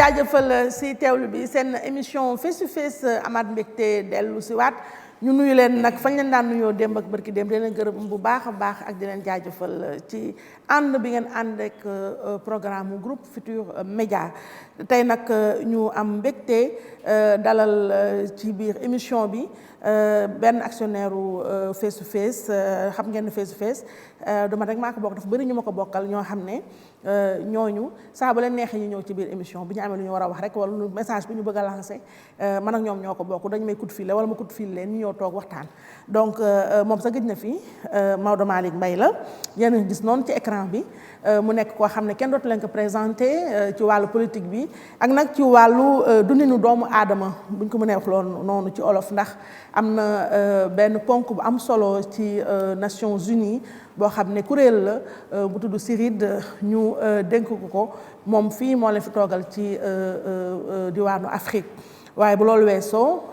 jaajëfal si teewlu bi seen émission face to face amaat mbégte dellu si waat ñu nuyu leen nag fañ leen daan nuyoo démb ak barki démb di leen gërëm bu baax a baax ak di leen jaajëfal ci ànd bi ngeen ànd ak programme groupe Futurs Médias tey nag ñu am mbégte dalal ci biir émission bi benn actionnaire face to face xam ngeen ne face to face duma rek maa ko bokk dafa bëri ñu ma ko bokkal ñoo xam ne ñooñu saa bu leen neexee ñu ñëw ci biir émission bi ñu amee lu ñu war a wax rek wala lu message bi ñu bëgg a lancer man ak ñoom ñoo ko bokk dañu may coup de fil wala ma coup de fil leen ñu ñëw toog waxtaan donc moom sa gëj na fi Maodo Malick Mbaye la yéen a gis noonu ci écran bi mu nekk koo xam ne kenn dootu leen ko présenté ci wàllu politique bi ak nag ci wàllu dundinu doomu aadama buñ ko mënee wax loolu noonu ci olof ndax am na benn ponk bu am solo ci Nations Unies boo xam ne kuréel la bu tudd CIRID ñu dénk ko moom fii moo leen fi toogal ci diwaanu Afrique waaye bu loolu weesoo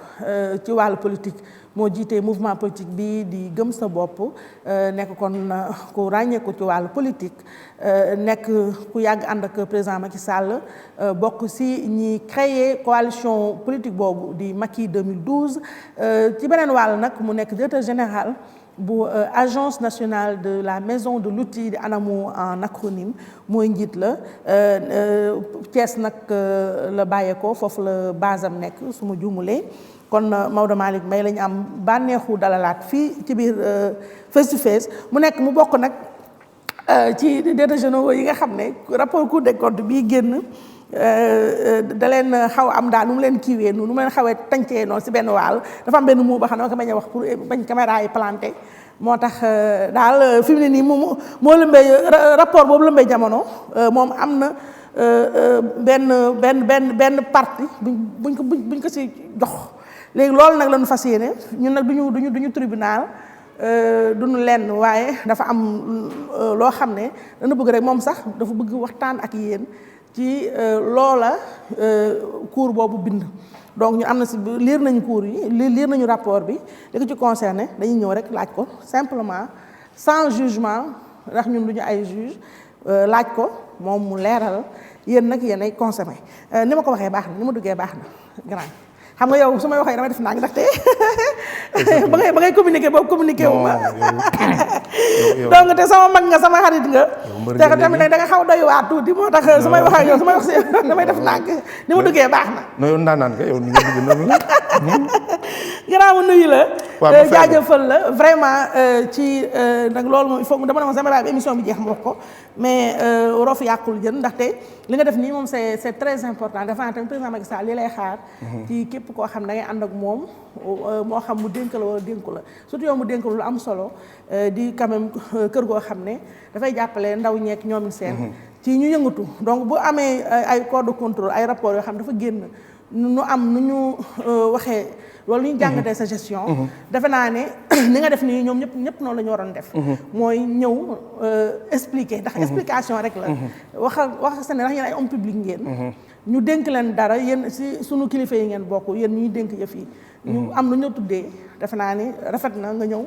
ci wàllu politique moo jiitee mouvement politique bi di gëm sa bopp nekk kon ku ràññeeku ci wàllu politique nekk ku yàgg ànd ak président Macky Sall bokk si ñi créé coalition politique boobu di Macky 2012 ci beneen wàll nag mu nekk directeur général bu agence nationale de la maison de l'outil di ANAMO en acronyme mooy njiit la Thiès nag la bàyyeekoo foofu la base am nekk su ma juumulee kon Maodo Malick Mbaye la ñu am bànneexu dalalaat fii ci biir face to face mu nekk mu bokk nag ci directeurs généraux yi nga xam ne rapport Cour des comptes bii génn da leen xaw am daal nu mu leen kiiwee nu mu leen xawee tàncee noonu si benn wàll dafa am benn mot ba xam ne ma ko bañ a wax pour bañ caméra yi planté moo tax daal fi mu ne nii moo lëmbee rapport boobu lëmbee jamono moom am na benn parti buñ ko si jox léegi loolu nag lañu fas yéene ñun nag duñu tribunal duñu lenn waaye dafa am loo xam ne dana bëgg rek moom sax dafa bëgg waxtaan ak yéen ci loola cours boobu bind donc ñu am na si lire nañu cours yi lire nañu rapport bi li ko ci concerné dañuy ñëw rek laaj ko simplement sans jugement ndax ñun duñu ay juge laaj ko moom mu leeral yéen nag yéen ay consommé ni ma ko waxee baax na ni ma duggee baax na grand xam nga yow su may waxee damay def naa ngi ndaxte ba ngay communiquer boobu communiquer wu ma donc te sama mag nga sama xarit nga te tamit nag da nga xaw doy waar tuuti moo tax su may wax ak yow su may wax si damay def naa ngi ni ma duggee baax na no yow ndaanaan nga yow ni nga dugg noonu la gannaaw ma nuyu la jaajëfal la vraiment ci nag loolu moom il faut dama ne moom sama bàyyi émission bi jeex ma wax ko mais rof yàqul jën ndaxte li nga def nii moom c'est très important dafa naa tamit président Macky Sall li lay xaar ci képp koo xam da ngay ànd ak moom moo xam mu dénk la wala dénku la surtout yow mu dénk lu am solo di quand même kër goo xam ne dafay jàppale ndaw ñeek ñoom seen ci ñu yëngatu donc bu amee ay corps de contrôle ay rapports yoo xam dafa génn nu am nu ñu waxee loolu lu ñu jàngatee sa gestion defe naa ne ni nga def nii ñoom ñëpp noonu la ñu waroon def mooy ñëw expliquer ndax explication rek la wax seen ndax yéen ay homme public ngeen ñu dénk leen dara yéen si sunu kilifa yi ngeen bokk yéen ñuy dénk yëf yi ñu am lu ñu tuddee defe naa ni rafet na nga ñëw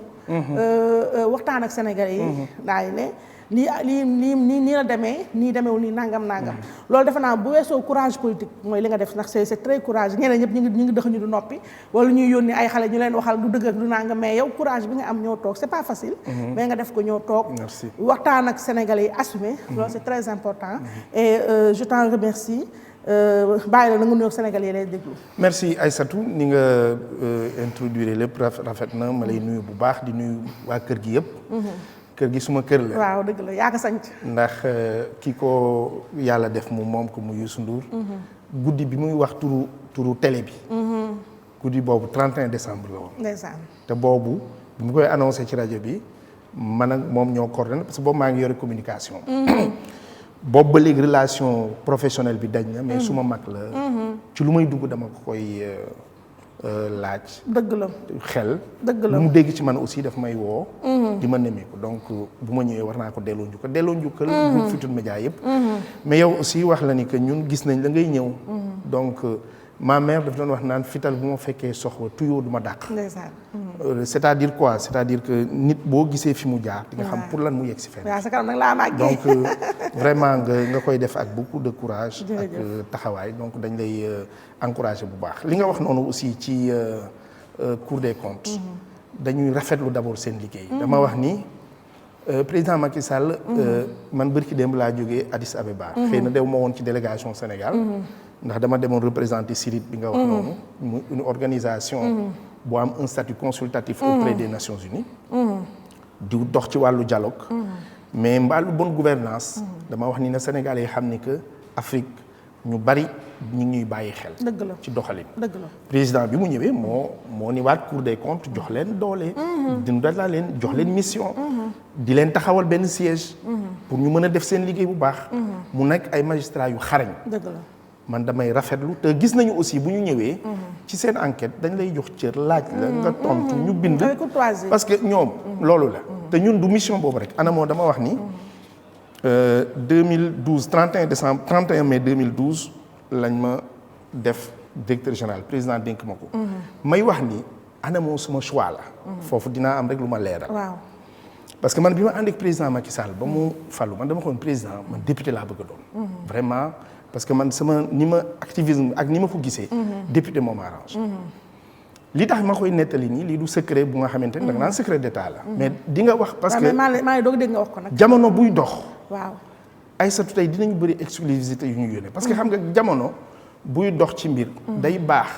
waxtaan ak Sénégalais yi daay ne nii la demee nii demeewul nii nangam loolu defe naa bu weesoo courage politique mooy li nga def ndax c'est très courage ñeneen ñëpp ñu ngi dëx ñu du noppi wala ñuy yónni ay xale ñu leen waxal du dëgg ak du nangam mais yow courage bi nga am ñoo toog c'est pas facile mais nga def ko ñoo toog waxtaan ak Sénégalais yi assumé loolu c'est très important et je t'en remercie bàyyi la na nga nuyoog Sénégalais yi lay déglu. merci Aïssatou ni nga introduire lépp rafet na ma lay nuyu bu baax di nuyu waa kër gi yëpp kër gi suma kër la waaw dëgg la yaa ko sanc ndax ki ko yàlla def moom ko mu Youssou Ndour guddi bi muy wax turu télé bi guddi boobu 31 décembre la woon ndeysaan te boobu bi mu koy annoncé ci rajo bi man ak moom ñoo coordonné parce que boobu maa ngi yore communication boobu ba léegi relation professionnelle bi dañ na mais su ma mag la ci lu may dugg dama ko koy laaj dëgg la xel dëgg la lu mu dégg ci man aussi daf may woo di ma nemmeeku donc bu ma ñëwee war naa ko delloo njukkal groupe Futurs Médias yëpp mais yow aussi wax la ni que ñun gis nañ la ngay ñëw donc ma mère daf doon wax naan fital bu ma fekkee soxla tuyoo du ma dàq. ndeysaan. c'est-à-dire quoi c'est-à-dire que nit boo gisee fi mu jaar. di nga xam pour lan mu yegg si fenn. waaw sa kanam nag laa màggee. donc vraiment nga koy def ak beaucoup de courage. ak taxawaay donc dañ lay encourager bu baax. li nga wax noonu aussi ci Cour des comptes. dañuy rafetlu d'abord seen liggéey. dama wax ni président Macky Sall. man bërki démb laa jógee Addis Abeba. xëy na dew ma woon ci délégation Sénégal. ndax dama demoon représenter CIRID bi nga wax noonu. mu une organisation. bu am un statut consultatif auprès des Nations Unies. di dox ci wàllu dialogue. mais mbaalu bonne gouvernance dama wax ni na Sénégalais yi xam ni que Afrique ñu bari ñu ngi ñuy bàyyi xel. dëgg la ci doxalin. dëgg la président bi mu ñëwee moo ni waat Cour des comptes jox leen doole. dindala leen jox leen mission. di leen taxawal benn siège. pour ñu mën a def seen liggéey bu baax. mu nekk ay magistrats yu xarañ. dëgg la man damay rafetlu te gis nañu aussi bu ñu ñëwee. ci seen enquête dañ lay jox cër laaj la nga tontu ñu bind. parce que ñoom loolu la. te ñun du mission boobu rek ANAMO dama wax ni 2012 31 mai 2012 lañ ma def directeur général président dénk ma ko. may wax ni ANAMO suma choix la. foofu dinaa am rek lu ma leeral. waaw parce que man bi ma ànd ak président Macky Sall ba mu fallu man dama xoon président man député laa bëgg a doon. vraiment parce que man sama ni ma activisme ak ni ma ko gisee. député moo ma arrange. li tax ma koy nettali nii lii du secret bu nga xamante ni da nga naan secret d'état la. mais di nga wax parce que maa ngi doog dégg nga wax ko nag. jamono buy dox. waaw Aïssatou tey dinañu bëri exclusivité yu ñu yónnee parce que xam nga jamono buy dox ci mbir. day baax.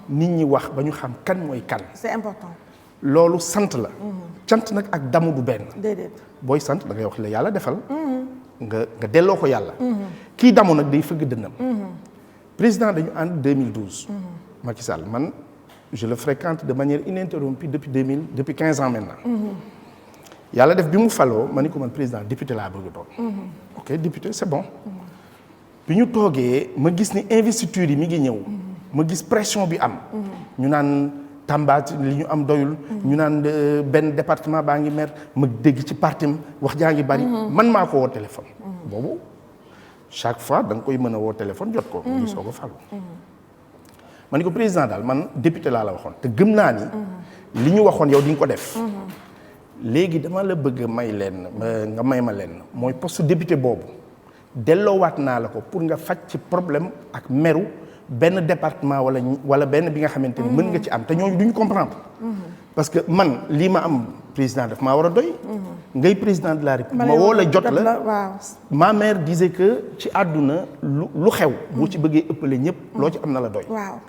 nit ñi wax ba ñu xam kan mooy kan. c'est important. loolu sant la. cant nag ak damu du benn. déedéet booy sant da ngay wax la yàlla defal. nga delloo ko yàlla. kii damu nag day fëgg dënnam. président dañu ànd 2012. Macky Sall man. je le fréquente de manière ininterrompue depuis 15 ans maintenant. yàlla def bi mu faloo ma ni ko man président député laa bëgg doon. ok député c'est bon. bi ñu toogee ma gis ni investiture yi mi ngi ñëw. ma gis pression bi am. ñu naan Tamba li ñu am doyul. ñu naan benn département baa ngi mer ma dégg ci partim wax jaa ngi bari. man maa ko woo téléphone. boobu chaque fois da nga koy mën a woo téléphone jot ko. mu ngi soog a falu. ma ni ko président daal man député laa la waxoon te gëm naa ni. li ñu waxoon yow di nga ko def. léegi dama la bëgg may leen nga may ma leen mooy poste député boobu delloowaat naa la ko pour nga faj ci problème ak meru benn département wala benn bi nga xamante ni mën nga ci am te ñooñu duñu comprendre. parce que man lii ma am président daf maa war a doy. ngay président de la République ma woo la jot la ma mère disait que ci àdduna lu xew. boo ci bëggee ëppale ñëpp loo ci am na la doy. waaw.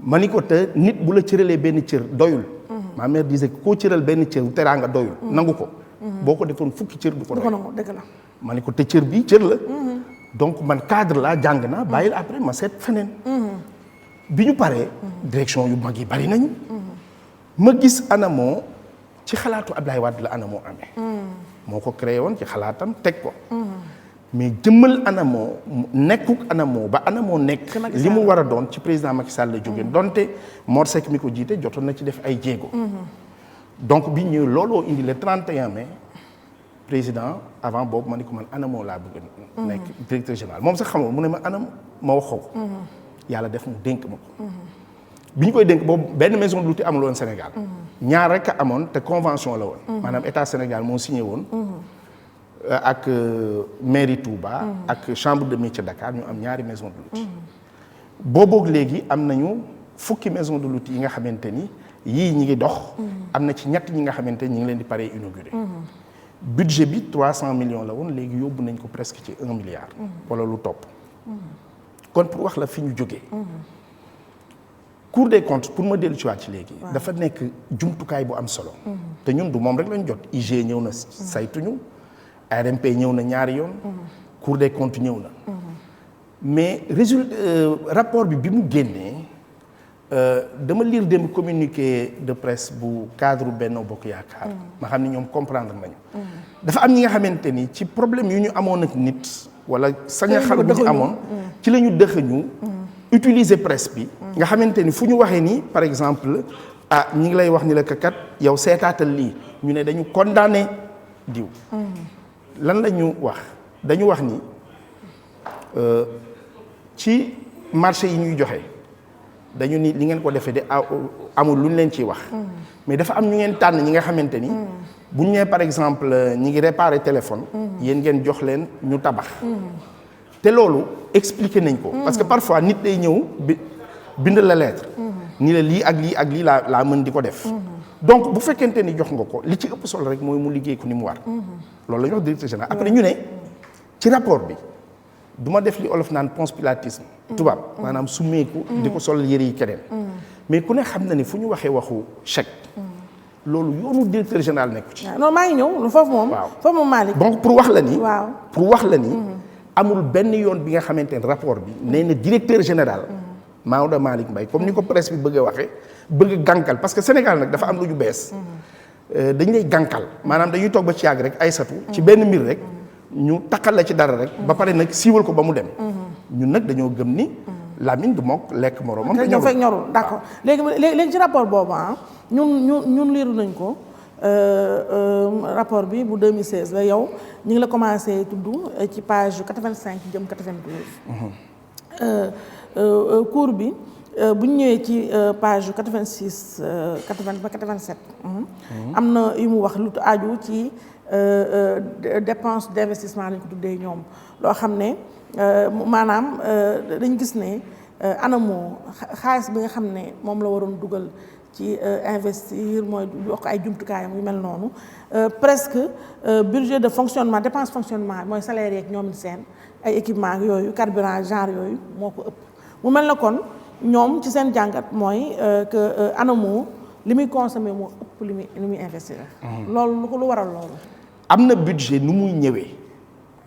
ma ni ko te nit bu la cëralee benn cër doyul. ma mère disait koo cëral benn cër teraanga doyul. nangu ko. boo ko defoon fukki cër du ko doy. dëgg la. ma ni ko te cër bi cër la. donc man cadre laa jàng naa bàyyil après ma seet feneen. bi ñu paree. direction yu mag yi bari nañu. ma gis ANAMO ci xalaatu Abdoulaye Wade la ANAMO amee. moo ko créé woon ci xalaatam teg ko. mais jëmmal ANAMO nekkuk ANAMO ba ANAMO nekk li mu war a doon ci président Macky Sall la jógee donte Mor Seck mi ko jiite jotoon na ci def ay jéego. donc bi ñëw looloo indi le 31 mai président avant boobu ma ni ko man ANAMO laa bëgg nekk directeur général moom sax xamoo mu ne ma ANAMO ma waxoo ko. yàlla def mu dénk ma ko. bi ñu koy dénk boobu benn maison de l'outil amul woon Sénégal. ñaar rek a amoon te convention la woon. maanaam état Sénégal moo signé woon. ak mairie Touba. ak chambre de métier Dakar ñu am ñaari maison de l'outil. booboog léegi am nañu fukki maison de l'outil yi nga xamante ni yii ñi ngi dox. am na ci ñett ñi nga xamante ni ñi ngi leen di pare inauguré. budget bi 300 millions la woon léegi yóbbu nañ ko presque ci 1 milliard. wala lu topp. kon pour wax la fi ñu jógee. Cour des comptes pour ma dellu ci waat ci léegi. dafa nekk jumtukaay bu am solo. te ñun du moom rek lañ jot IG ñëw na saytuñu. ARMP ñëw na ñaari yoon. Cour des comptes ñëw na. mais rapport bi mu génnee dama lire dem communiqué de presse bu cadre Benno Bokk Yaakaar. ma xam ni ñoom comprendre nañu. dafa am ñi nga xamante ni ci problème yu ñu amoon ak nit. wala sañaxal bu ñu amoon. ci la ñu dëxëñu. utiliser presse bi. nga xamante ni fu ñu waxee ni par exemple ñi ngi lay wax ni la kat yow seetaatal lii ñu ne dañu condamné diw. lan la ñu wax dañu wax ni ci marché yi ñuy joxe dañu ni li ngeen ko defee de amul lu ñu leen ciy wax mais dafa am ñu ngeen tànn ñi nga xamante ni bu ñu nee par exemple ñi ngi réparer téléphone yéen ngeen jox leen ñu tabax te loolu expliquer nañ ko parce que parfois nit day ñëw bind la lettre ni la lii ak lii laa mën di ko def donc bu fekkente ni jox nga ko li ci ëpp solo rek mooy mu liggéey ko ni mu war loolu la ñu wax directeur général après ñu ne ci rapport bi du ma def li olof naan conspiratisme tubaab maanaam summeeku di ko sol yëre yi keneen mais ku ne xam na ni fu ñu waxee waxu chèque loolu yoonu directeur général nekku ci non maa ngi ñëw foofu moom foofu moom Malick donc pour wax la ni waaw amul benn yoon bi nga xamante ne rapport bi nee na directeur général Maodo Malick Mbaye comme ni ko presse bi bëgg a waxee bëgg gànkal parce que Sénégal nag dafa am lu ñu bees dañ lay gànkal maanaam dañuy toog ba ci yàgg rek Aïssatou ci benn mbir rek ñu takkal la ci dara rek ba pare nag siiwal ko ba mu dem ñun nag dañoo gëm ni Lamine du mokk lekk moroomam ñoo fekk ñorul d'accord léegi ci rapport boobu ñun liiru nañ ko rapport bi bu 2016 la yow ñu ngi la commencé tudd ci page 85 jëm 92 cours bi bu ñu ñëwee ci page 86 80 ba 87 am na yu mu wax lu aju ci dépense d'investissement lañ ko tuddee ñoom loo xam ne maanaam dañ gis ne ANAMO xaalis bi nga xam ne moom la waroon dugal ci investir mooy yokk ay jumtukaayam yu mel noonu presque budget de fonctionnement dépense fonctionnement mooy salaire yeeg ñoom seen ay équipement yooyu carburant genre yooyu moo ko ëpp mu mel na kon ñoom ci seen jàngat mooy que ANAMO li muy consommer moo ëpp li muy investir loolu lu waral loolu am na budget nu muy ñëwee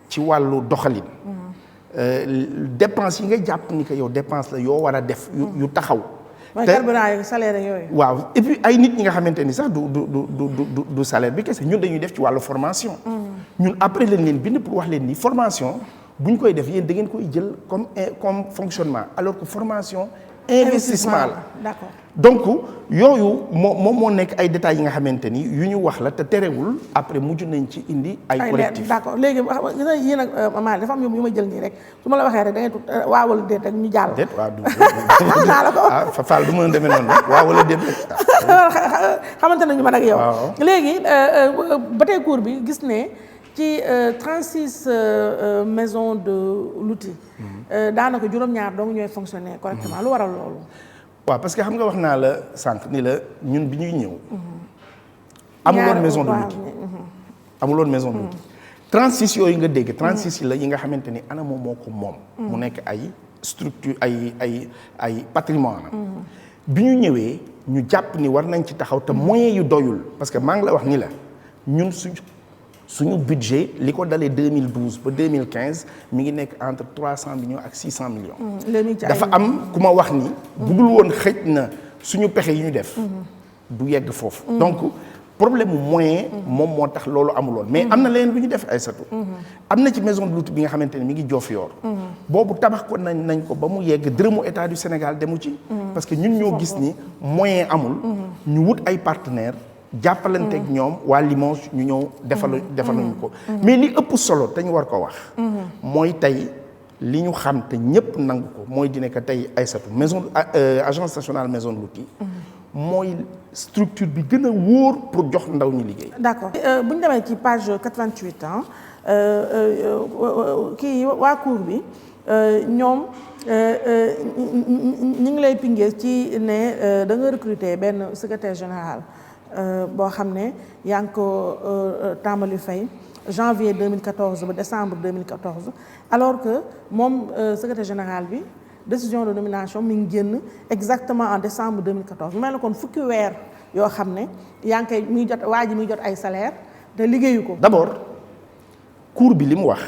ci wàllu doxalin dépense yi nga jàpp ni que yow dépense la yoo war a def yu taxaw mooy carburant yi salaire yooyu waaw et puis ay nit ñi nga xamante ni sax du salaire bi kese ñun dañuy def ci wàllu formation ñun après lañ leen bind pour wax leen ni formation bu ñu koy def yéen da ngeen koy jël comme fonctionnement alors que formation investissement la d'accord donc yooyu moo nekk ay détails yi nga xamante ni yu ñu wax la te terewul après mujj nañ ci indi ay correctifs d'accord léegi gis nga yéen ak Malick dafa am yu ma jël nii rek su ma la waxee rek da ngay tut waaw wala déet rek ñu jàll déet waaw naa la ko fa Fall du mën a demee noonu rek waaw wala déet xamante nañu man ak yow léegi ba tey cours bi gis ne ci 36 maisons de l'outil daanaka juróom-ñaar dong ñooy fonctionner correctement lu waral loolu waaw parce que xam nga wax naa la sànq ni la ñun bi ñuy ñëw amuloon maison de l'outil amuloon maison de l'outil 36 yooyu nga dégg 36 yi la yi nga xamante ni ANAMO moo ko moom mu nekk ay structure ay patrimoine bi ñu ñëwee ñu jàpp ni war nañ ci taxaw te moyens yu doyul parce que maa ngi la wax ni la ñun suñu budget li ko dalee 2012 ba 2015 mi ngi nekk entre 300 millions ak 600 millions. dafa am ku ma wax ni. bu dul woon xëj na suñu pexe yi ñu def. du yegg foofu. donc problème mu moyen moom moo tax loolu amuloon mais am na leneen lu ñu def Aïssatou. am na ci maison de l'outil bi nga xamante ne mi ngi Diofior. boobu tabax ko nañ ko ba mu yegg dërëmu état du Sénégal demu ci. parce que ñun ñoo gis ni moyen amul. ñu wut ay partenaires. jàppalanteeg ñoom waa Limoges ñu ñëw defaluñu ko mais li ëpp solo te ñu war ko wax mooy tey li ñu xam te ñëpp nangu ko mooy dina ko tey Aïssatou agence nationale maison de l'outil mooy structure bi gën a wóor pour jox ndaw ñi liggéey. d'accord bu ñu demee ci page 88 kii waa cours bi ñoom ñu ngi lay pingee ci ne da nga recruter benn secrétaire général boo xam ne yaa ngi ko tàmbali fay janvier 2014 ba décembre 2014 alors que moom secrétaire général bi décision de nomination mi ngi génn exactement en décembre 2014 mu mel ne kon fukki weer yoo xam ne yaa ngi koy mi ngi jot waa ji mi ngi jot ay salaire te liggéeyu ko. d'abord cours bi li mu wax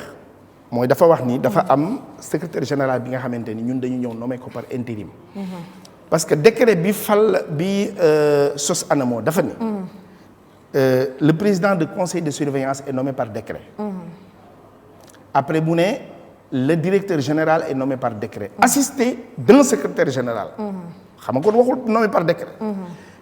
mooy dafa wax ni dafa am secrétaire général bi nga xamante ni ñun dañu ñëw nommé ko par intérim. parce que décret bi sos ANAMO dafa ni le président du conseil de surveillance est nommé par décret. après mu ne le directeur général est nommé par décret. assisté d'un secrétaire général. xam nga kon waxul nommé par décret.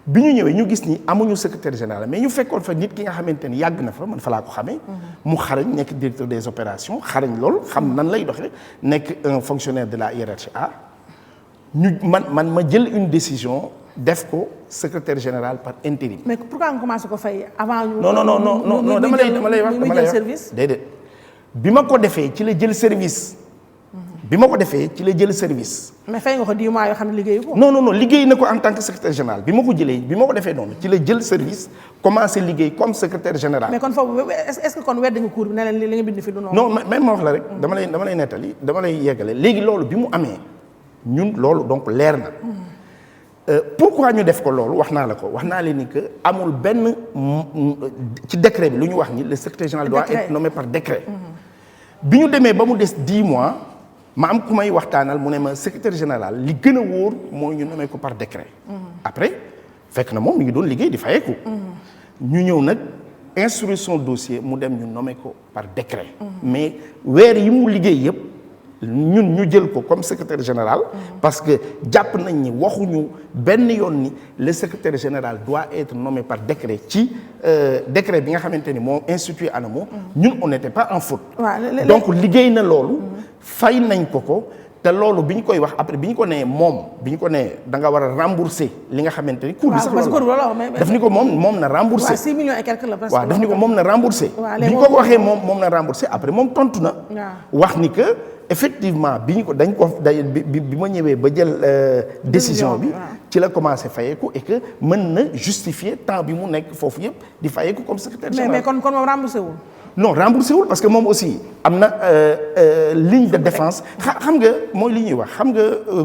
bi ñu ñëwee ñu gis ni amuñu secrétaire général mais ñu fekkoon fa nit ki nga xamante ni yàgg na fa man fa laa ko xamee. mu xarañ nekk directeur des opérations xarañ lool xam nan lay doxee nekk un fonctionnaire de la hiérarchie A. man ma jël une décision def ko secrétaire général par intérim. mais pourquoi nga commencé ko fay avant. non dama lay wax service. déedéet bi ma ko defee ci la jël service. mais fay nga ko 10 mois yoo xam ne liggéeyu ko. non liggéey na ko en tant que secrétaire général bi ma ko defee noonu ci la jël service commencé liggéey comme secrétaire général. mais kon foofu est-ce que kon wedd nga cours bi ne leen li nga bind fi du noonu. non même ma wax la rek dama lay nettali dama lay yeggale léegi loolu bi mu amee ñun loolu donc leer na. Pourquoi ñu def ko loolu wax naa leen ni que amul benn ci décret bi lu ñu wax ni le secrétaire général doit être nommé par décret. bi ñu demee ba mu des 10 mois ma am ku may waxtaanal mu ne ma secrétaire général li gën a wóor mooy ñu nommé ko par décret. après fekk na moom mi ngi doon liggéey di fayeeku. ñu ñëw nag instruire son dossier mu dem ñu nommé ko par décret. mais weer yi mu liggéey yëpp. ñun ñu jël ko comme secrétaire général parce que jàpp nañ ni waxuñu benn yoon ni le secrétaire général doit être nommé par décret ci décret bi nga xamante ni moo institué ANAMO ñun on n'était pas en faute. donc liggéey na loolu fay nañ ko te loolu bi ñu koy wax après bi ñu ko nee da nga war a rembourser li nga xamante ni. cour bi sax loolu daf ni ko moom na rembourser. waaw 6 millions et quelques la presque. waaw daf ni ko moom na rembourser. bi ñu ko waxee moom na rembourser après moom tontu na. wax ni que effectivement bi ma ñëwee ba jël décision bi. ci la commencé fayeeku et que mën na justifier temps bi mu nekk foofu yëpp di fayeeku comme secrétaire général. mais kon moom remboursé wul. non remboursé wul parce que moom aussi am na ligne de défense xam nga mooy li ñuy wax xam nga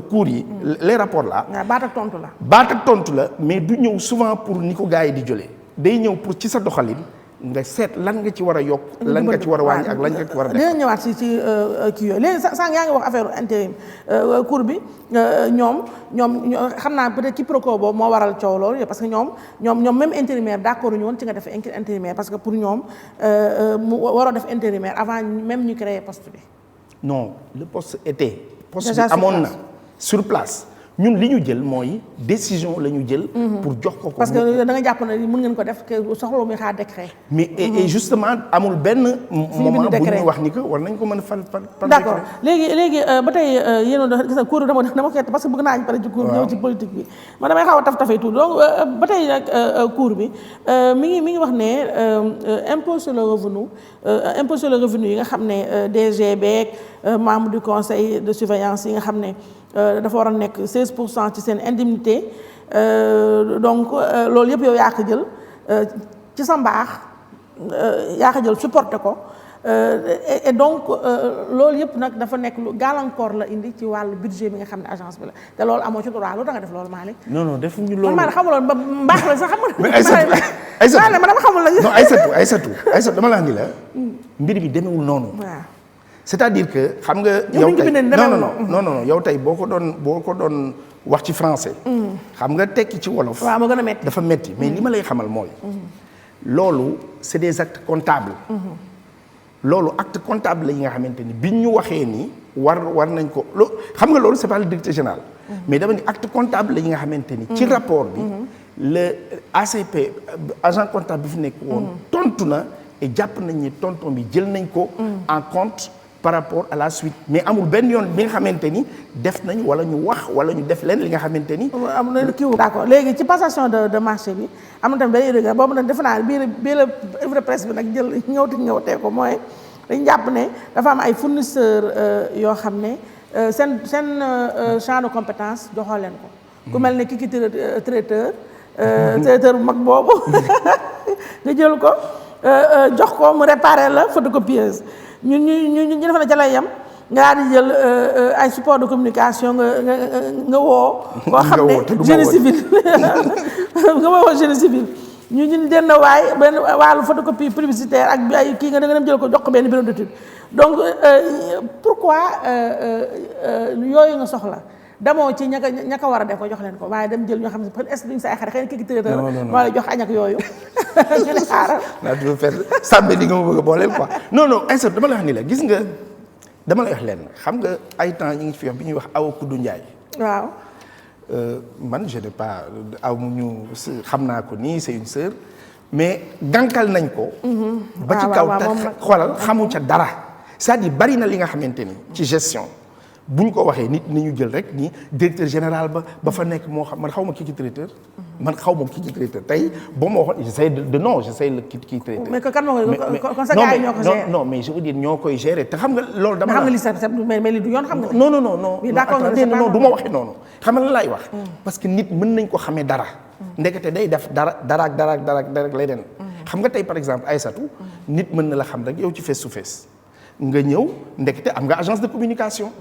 cours yi les rapports là. baat ak tontu la. mais du ñëw souvent pour ni ko gars yi di jëlee day ñëw pour ci sa doxalin nga seet lan nga ci war a yokk. lan nga ci war a wàññi ak lan nga ci war a def. dina ñëwaat ci kii yooyu léegi sànq yaa ngi wax affaire intérim cours bi ñoom xam naa peut-être quiproquo boobu moo waral coow loolu parce que ñoom même intérimaire d'accord ñu woon ci nga def intérimaire parce que pour ñoom mu waroo def intérimaire avant même ñu créer poste bi. non le poste bi amoon na sur place. ñun li ñu jël mooy décision la ñu jël. pour jox ko. parce que da nga jàpp ne mën ngeen ko def que soxla muy xaar décret. mais et justement amul benn. moment bu ñu wax ni que war nañ ko mën a fal par d'accord léegi ba tey yéen a gis nga cours dama koy parce que bëgg naa ñu pare ci cours ñëw ci politique bi man damay xaw a taf-tafee tout donc ba tey nag cours bi mi ngi wax ne impôt sur le revenu yi nga xam ne DG beeg membre du conseil de surveillance yi nga xam ne. dafa war a nekk 16% ci seen indemnité donc loolu yëpp yow yaa ko jël ci sa mbaax yaa ko jël supporté ko et donc loolu yëpp nag dafa nekk lu gàllankoor la indi ci wàllu budget bi nga xam ne agence bi la te loolu amoo ci droit lu tax nga def loolu Malick. non defuñu loolu man xamuloon ba mbaax la sax xam nga. mais Aïssatou ma dama xamul la. non Aïssatou dama la ni la mbir bi demewul noonu. waaw. c'est-à-dire que xam nga. yow tey non yow tey boo ko doon wax ci français. xam nga tekki ci wolof. waaw moo gën a metti dafa metti mais li ma lay xamal mooy. loolu c'est des actes comptables. loolu acte comptable la yi nga xamante ni biñ ñu waxee ni war nañ ko xam nga loolu c'est pas le directeur général. mais dama ni acte comptable la yi nga xamante ni. ci rapport bi. le ACP agent comptable bi fi nekk woon. tontu na et jàpp nañ ni tonton bi jël nañ ko. en compte. par rapport à la suite mais amul benn yoon bi nga xamante ni def nañ wala ñu wax wala ñu def leen li nga xamante ni. am na kii d'accord léegi ci passation de marché bi am na tamit benn irrégularité boobu nag defe naa bii la revue de presse bi nag jël ñëwtee ko mooy dañ jàpp ne dafa am ay fournisseurs yoo xam ne seen champ de compétence joxoo leen ko. ku mel ne kii traiteur bu mag boobu nga jël ko jox ko mu réparer la photocopieuse. ñu defa na ca lay yem nga daal di jël ay support de communication nga woo koo xam ne génie civil nga woo génie civil ñu denn benn wàllu photocopie publicitaire ak bi ay kii nga da nga dem jël ko jox ko benn bureau d'étude donc pourquoi yooyu nga soxla damoo ci ña ko war a def ko jox leen ko waaye dem jël ñoo xam ne peut être duñ sa ay xarit xëy na kii traiteur moo lay jox añ ak yooyu ñu ne xaaral naa tu veux faire sàmbe li nga ma bëgg a booleel quoi non Aïssatou dama la wax ni la gis nga dama lay wax leen xam nga ay temps ñu ngi fi wax bi ñuy wax Awa Koudou Ndiaye waaw man je n'ai pas aw ñu xam naa ko nii c'est une sœur mais gànkal nañ ko ba ci kaw te xoolal xamu ca dara c'est-à-dire bari na li nga xamante ni ci gestion buñ ko waxee nit ñi ñu jël rek ni directeur général ba fa nekk moo xam man xaw ma kii ci traiteur. man xaw ma kii ci traiteur tey boo ma waxoon j'essaie de non j'essaie le kii traiteur. mais que kan moo koy kon sa gars yi ñoo ko gérer non mais je veux dire ñoo koy gérer te xam nga loolu dama. xam nga li sax mais li du yoon xam nga. non oui d'accord non du ma waxee noonu. xam nga lan laay wax. parce que nit mën nañ ko xamee dara. ndekete day def dara ak leneen. xam nga tey par exemple Aïssatou nit mën na la xam rek yow ci face to face. nga ñëw ndekete am nga agence de communication.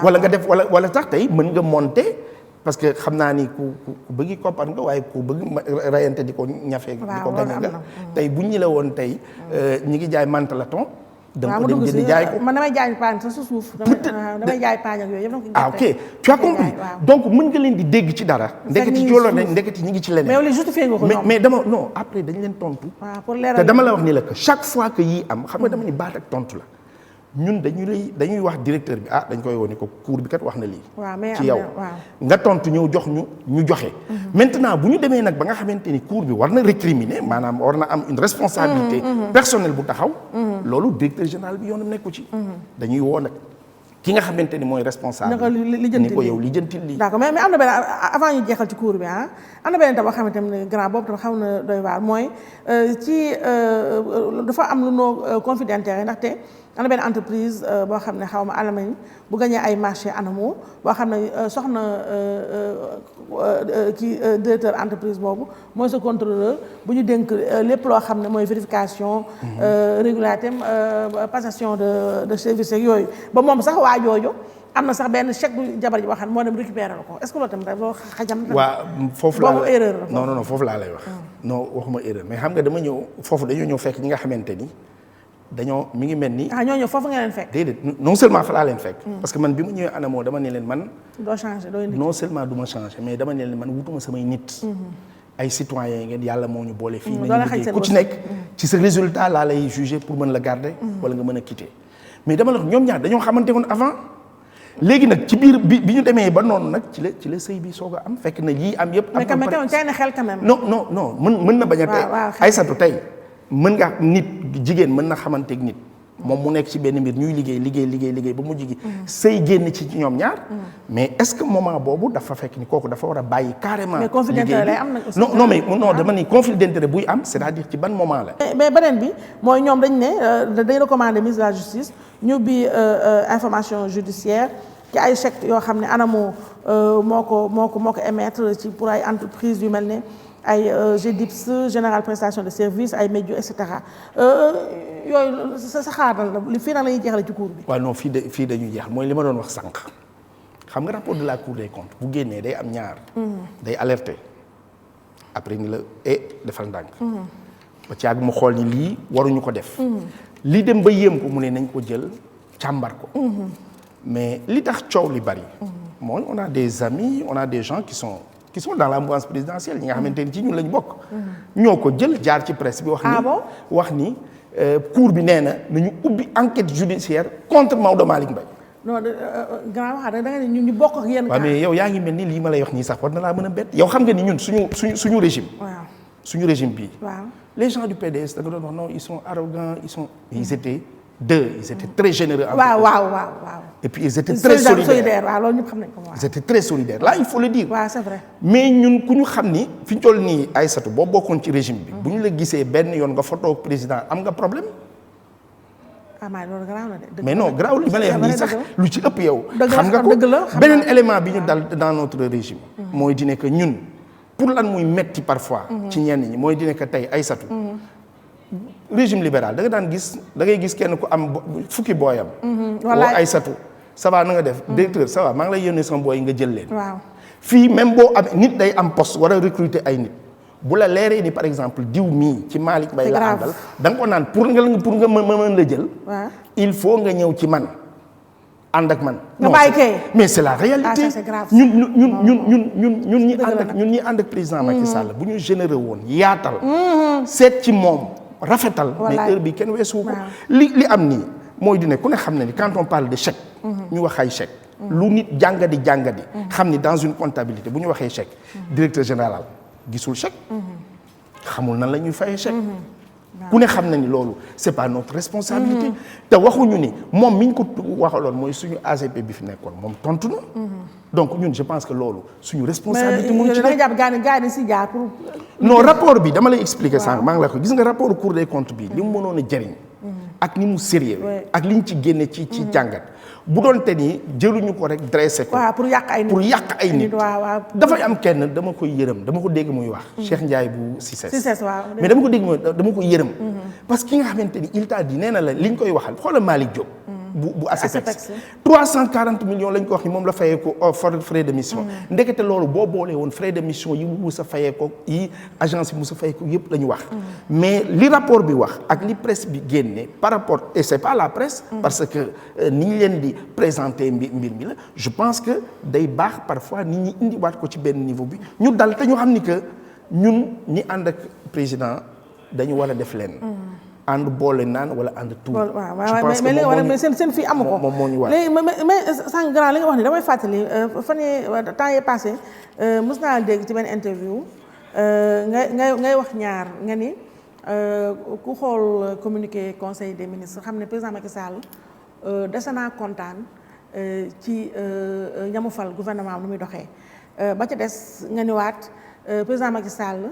wala nga def wala tax tey mën nga monter parce que xam naa ni ku bëggi koppar nga waaye ku bëgg rayante di ko ñafee di ko gañe nga tey bu ñu la woon tey ñi ngi jaay mantelaton da nga ko dem jënd jaay ko man damay jaay paañ sa suuf damay jaay paañ ak yooyu yëpp ok tu as compris donc mën nga leen di dégg ci dara ndekete ci loolu ne ndekete ñi ngi ci leneen mais yow li justifié nga ko mais dama non après dañ leen tontu te dama la wax ni la que chaque fois que yii am xam nga dama ni baat ak tontu la ñun dañuy wax directeur bi dañ koy wone ko cour bi kat wax na lii ci yow nga tontu ñëw jox ñu joxe maintenant bu ñu demee nag ba nga xamante ni cour bi war na récriminer maanaam war na am une responsabilité personnelle bu taxaw loolu directeur général bi yoonam nekku ci dañuy woo nag ki nga xamante ni mooy responsable ni ko yow lijjantil lii d'accord mais am na benn avant ñu jeexal ci cour bi am na benn tam boo xamante ne grand boobu tam xaw na doy waar mooy ci dafa am lu noo conflit d'intérêt ndaxte am na benn entreprise boo xam ne xaw ma Allemagne bu gagné ay marché ANAMO boo xam ne soxna kii directeur entreprise boobu mooy sa contrôleur bu ñu dénk lépp loo xam ne mooy vérification régularité passation de service ak yooyu ba moom sax waa jooju am na sax benn chèque bu jabar ji boo xam ne moo dem récupérer la ko est-ce que loolu tamit loo xajam waaw foofu laa erreur la non foofu laa lay wax non waxuma erreur mais xam nga dama ñëw foofu dañoo ñëw fekk ñi nga xamante ni mi ngi mel ni. ñooñu foofu nga leen fekk. déedéet non seulement fa laa leen fekk. parce que man bi mu ñëwee ANAMO dama ne leen man. doo changer doo indi. non seulement du ma changer mais dama ne leen man wutuma samay nit. ay citoyens ngeen yàlla moo ñu boole fii. nañu liggéey ku ci nekk ci sa résultat laa lay juger pour mën la garder. wala nga mën a quitter. mais dama la wax ñoom ñaar dañoo xamante woon avant. léegi nag ci biir bi ñu demee ba noonu nag ci la sëy bi soog a am fekk na yii am yëpp. am na mais tey na xel quand même. non mën na bañ a tey. Aïssatou tey mën nga nit jigéen mën na xamanteeg nit moom mu nekk ci benn mbir ñuy liggéey ba mujj gi sëy génn ci ñoom ñaar mais est-ce que moment boobu dafa fekk ni kooku dafa war a bàyyi carrément mais conflit d'intérêt lay am nag non mais non dama ni conflit d'intérêt buy am c'est-à-dire ci ban moment la mais beneen bi mooy ñoom dañ ne dañ recommander ministre de la justice ñu bi information judiciaire ci ay chèques yoo xam ne ANAMO moo ko émettre ci pour ay entreprises yu mel ne ay GDIPS général prestation de service ay médios et cetera yooyu sa xaaral la fii nag la ñuy jeexale ci cour bi. waaw non fii dañuy jeexal mooy li ma doon wax sànq xam nga rapport de la cour des comptes bu génnee day am ñaar. day alerter après ni la defal ndànk. ba ci àgg mu xool ni lii waruñu ko def. li dem ba yéem ko mu ne nañ ko jël càmbar ko. mais li tax coow li bari. mooy on a des amis on a des gens qui sont dans la mouvance présidentielle ñi nga xamante ni ci ñun lañ bokk. ñoo ko jël jaar ci presse bi. wax ni cour bi nee na nañu ubbi enquête judiciaire contre Maodo Malick Mbaye. non grand wax da nga ne ñu bokk ak yéen. waaw mais yow yaa ngi mel ni lii ma lay wax nii sax war na laa mën a bett. yow xam nga ni ñun suñu régime. waaw suñu régime bii. waaw les gens du PDS da nga doon wax non ils sont arrogants ils étaient très généreux. waaw. et puis ils étaient très solidaires. waaw loolu ñëpp xam nañ ko. ils étaient très solidaires là il faut le dire. waaw c'est vrai. mais ñun ku ñu xam ni fi ñu toll nii Aïssatou boo bokkoon ci régime bi. bu ñu la gisee benn yoon nga photo président am nga problème. mais loolu garaaw la de. mais non garaaw li ma lay wax nii sax lu ci ëpp yow. xam nga ko beneen élément bi ñu dal dans notre régime. mooy di ne que ñun pour lan muy metti parfois. ci ñenn ñi mooy di ne que tey Aïssatou. régime libéral da ngay gis kenn ku am fukki booyam. wallaay Aïssatou ça va na nga def. directeur ça va maa ngi lay yónnee sama booy nga jël leen. waaw fii même boo am nit day am poste war a recruter ay nit bu la leeree ni par exemple diw mii ci Malick Mbaye la àndal da nga ko naan pour nga mën la jël. il faut nga ñëw ci man ànd ak man. nga bàyyi kay mais c'est la réalité. c'est grave. ñun ñi ànd ak président Macky Sall bu ñu généreux woon yaatal. seet ci moom. rafetal mais heure bi kenn weesu ko li am nii mooy di ne ku ne xam ne ni quand on parle de chèque ñu wax ay chèque lu nit jàngadi xam ni dans une comptabilité bu ñu waxee chèque directeur général gisul chèque xamul nan la ñuy fayee chèque ku ne xam na ni loolu c'est pas notre responsabilité. te waxuñu ni moom mi ñu ko waxaloon mooy suñu AGP bi fi nekkoon moom tontu na. donc ñun je pense que loolu suñu responsabilité. mais da nga jàpp gars yi si jaar pour. non rapport bi dama lay expliquer sànq maa ngi la ko gis nga rapport Cour des comptes bi li mu mënoon a jëriñ. ak ni mu sérieux ak li ñu ci génne ci jàngat. bu doon te ni jëluñu ko rek dressé ko. waaw pour yàq ay nit dafay am kenn dama koy yërëm dama ko dégg muy wax. Cheikh Ndiaye bu CICES. waaw mais dama ko dégg muy dama ko yërëm. parce que ki nga xamante ni il t'a dit nee na la liñ koy waxal xoolal Malick Diop. bu ASEPEX 340 millions lañ ko wax ni moom la fayee ko frais de mission. ndekete loolu boo boolee woon frais de mission yi mu mus a fayee ko yi agence yi mus a fayee ko yëpp la ñu wax. mais li rapport bi wax ak li presse bi génne par rapport et c'est pas la presse. parce que ni ñu leen di présenter mbir mi la je pense que day baax parfois nit ñi indiwaat ko ci benn niveau bi ñu dal te ñu xam ni que ñun ñi ànd ak président dañu war a def leen. ànd boole naan wala ànd tuur. je pense que mais seen fii amu ko. moom moo ñu war léegi mais sànq grand li nga wax ni damay fàttali fan yii temps yii passé mos naa dégg ci benn interview ngay wax ñaar nga ni ku xool communiqué conseil des ministres xam ne président Macky Sall dese naa kontaan ci ñamu fal gouvernement am nu muy doxee ba ca des nga ni waat président Macky Sall.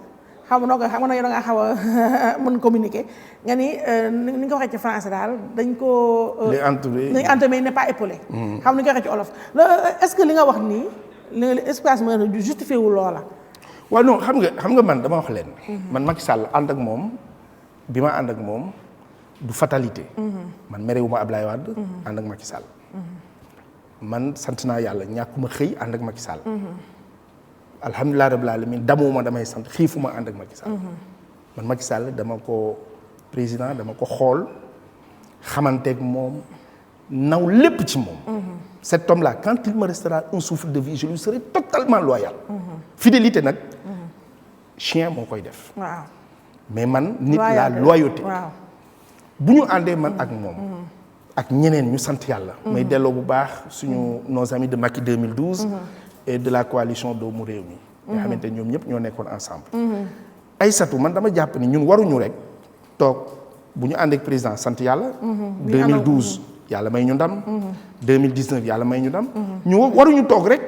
xam nga yow da nga xaw a mën communiquer nga ni ni nga ko waxee ci français daal dañ koo. les entouré il n'est pas épaulé. xam ni nga ko waxee ci olof. est-ce que li nga wax nii li espace mën na justifié wu loola. waaw non xam nga man dama wax leen. man Macky Sall ànd ak moom bi ma ànd ak moom du fatalité. man merewuma Ablaye Wade. ànd ak Macky Sall. man sant naa yàlla ñàkkuma xëy ànd ak Macky Sall. alhamdulilah rabbil alamin damuma damay sant xiifuma ànd ak Macky Sall. man Macky Sall dama ko président dama ko xool xamanteeg moom naw lépp ci moom. cet homme là quand il me restera un souffle de vie je lui serai totalement loyal. fidélité nag chien moo koy def. waaw mais man nit la loyauté. bu ñu àndee man ak moom. ak ñeneen ñu sant yàlla. may delloo bu baax suñu nos amis de Macky 2012. et de la coalition doomu réew mi. nga xamante ne ñoom ñëpp ñoo nekkoon ensemble. Aïssatou man dama jàpp ni ñun waruñu rek toog bu ñu ànd ak président sant yàlla. 2012 yàlla may ñu ndam. 2019 yàlla may ñu ndam. ñu waruñu toog rek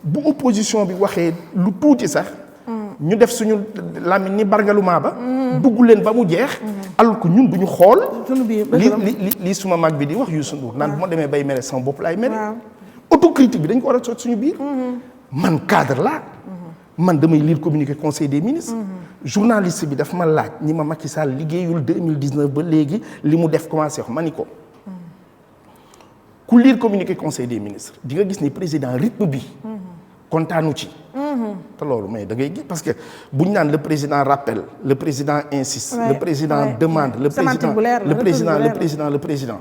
bu opposition bi waxee lu tuuti sax. ñu def suñu làmmiñ ni bargalumaa ba. dugg leen ba mu jeex. alors que ñun bu ñu xool. li suma mag bi di wax Youssou Ndour naan bu ma demee bay mere sama bopp laay mere. autocritique bi dañ ko war a sot suñu biir. man cadre la man damay lire communiqué conseil des ministres. journaliste bi daf ma laaj ñi ma Macky Sall liggéeyul 2019 ba léegi li mu def commencé wax ma ni ko. ku lire communiqué conseil des ministres di nga gis ni président rythme bi. kontaanu ci. te loolu mais da ngay gis parce que bu ñu naan le président rappelle le président insiste. le président demande le président.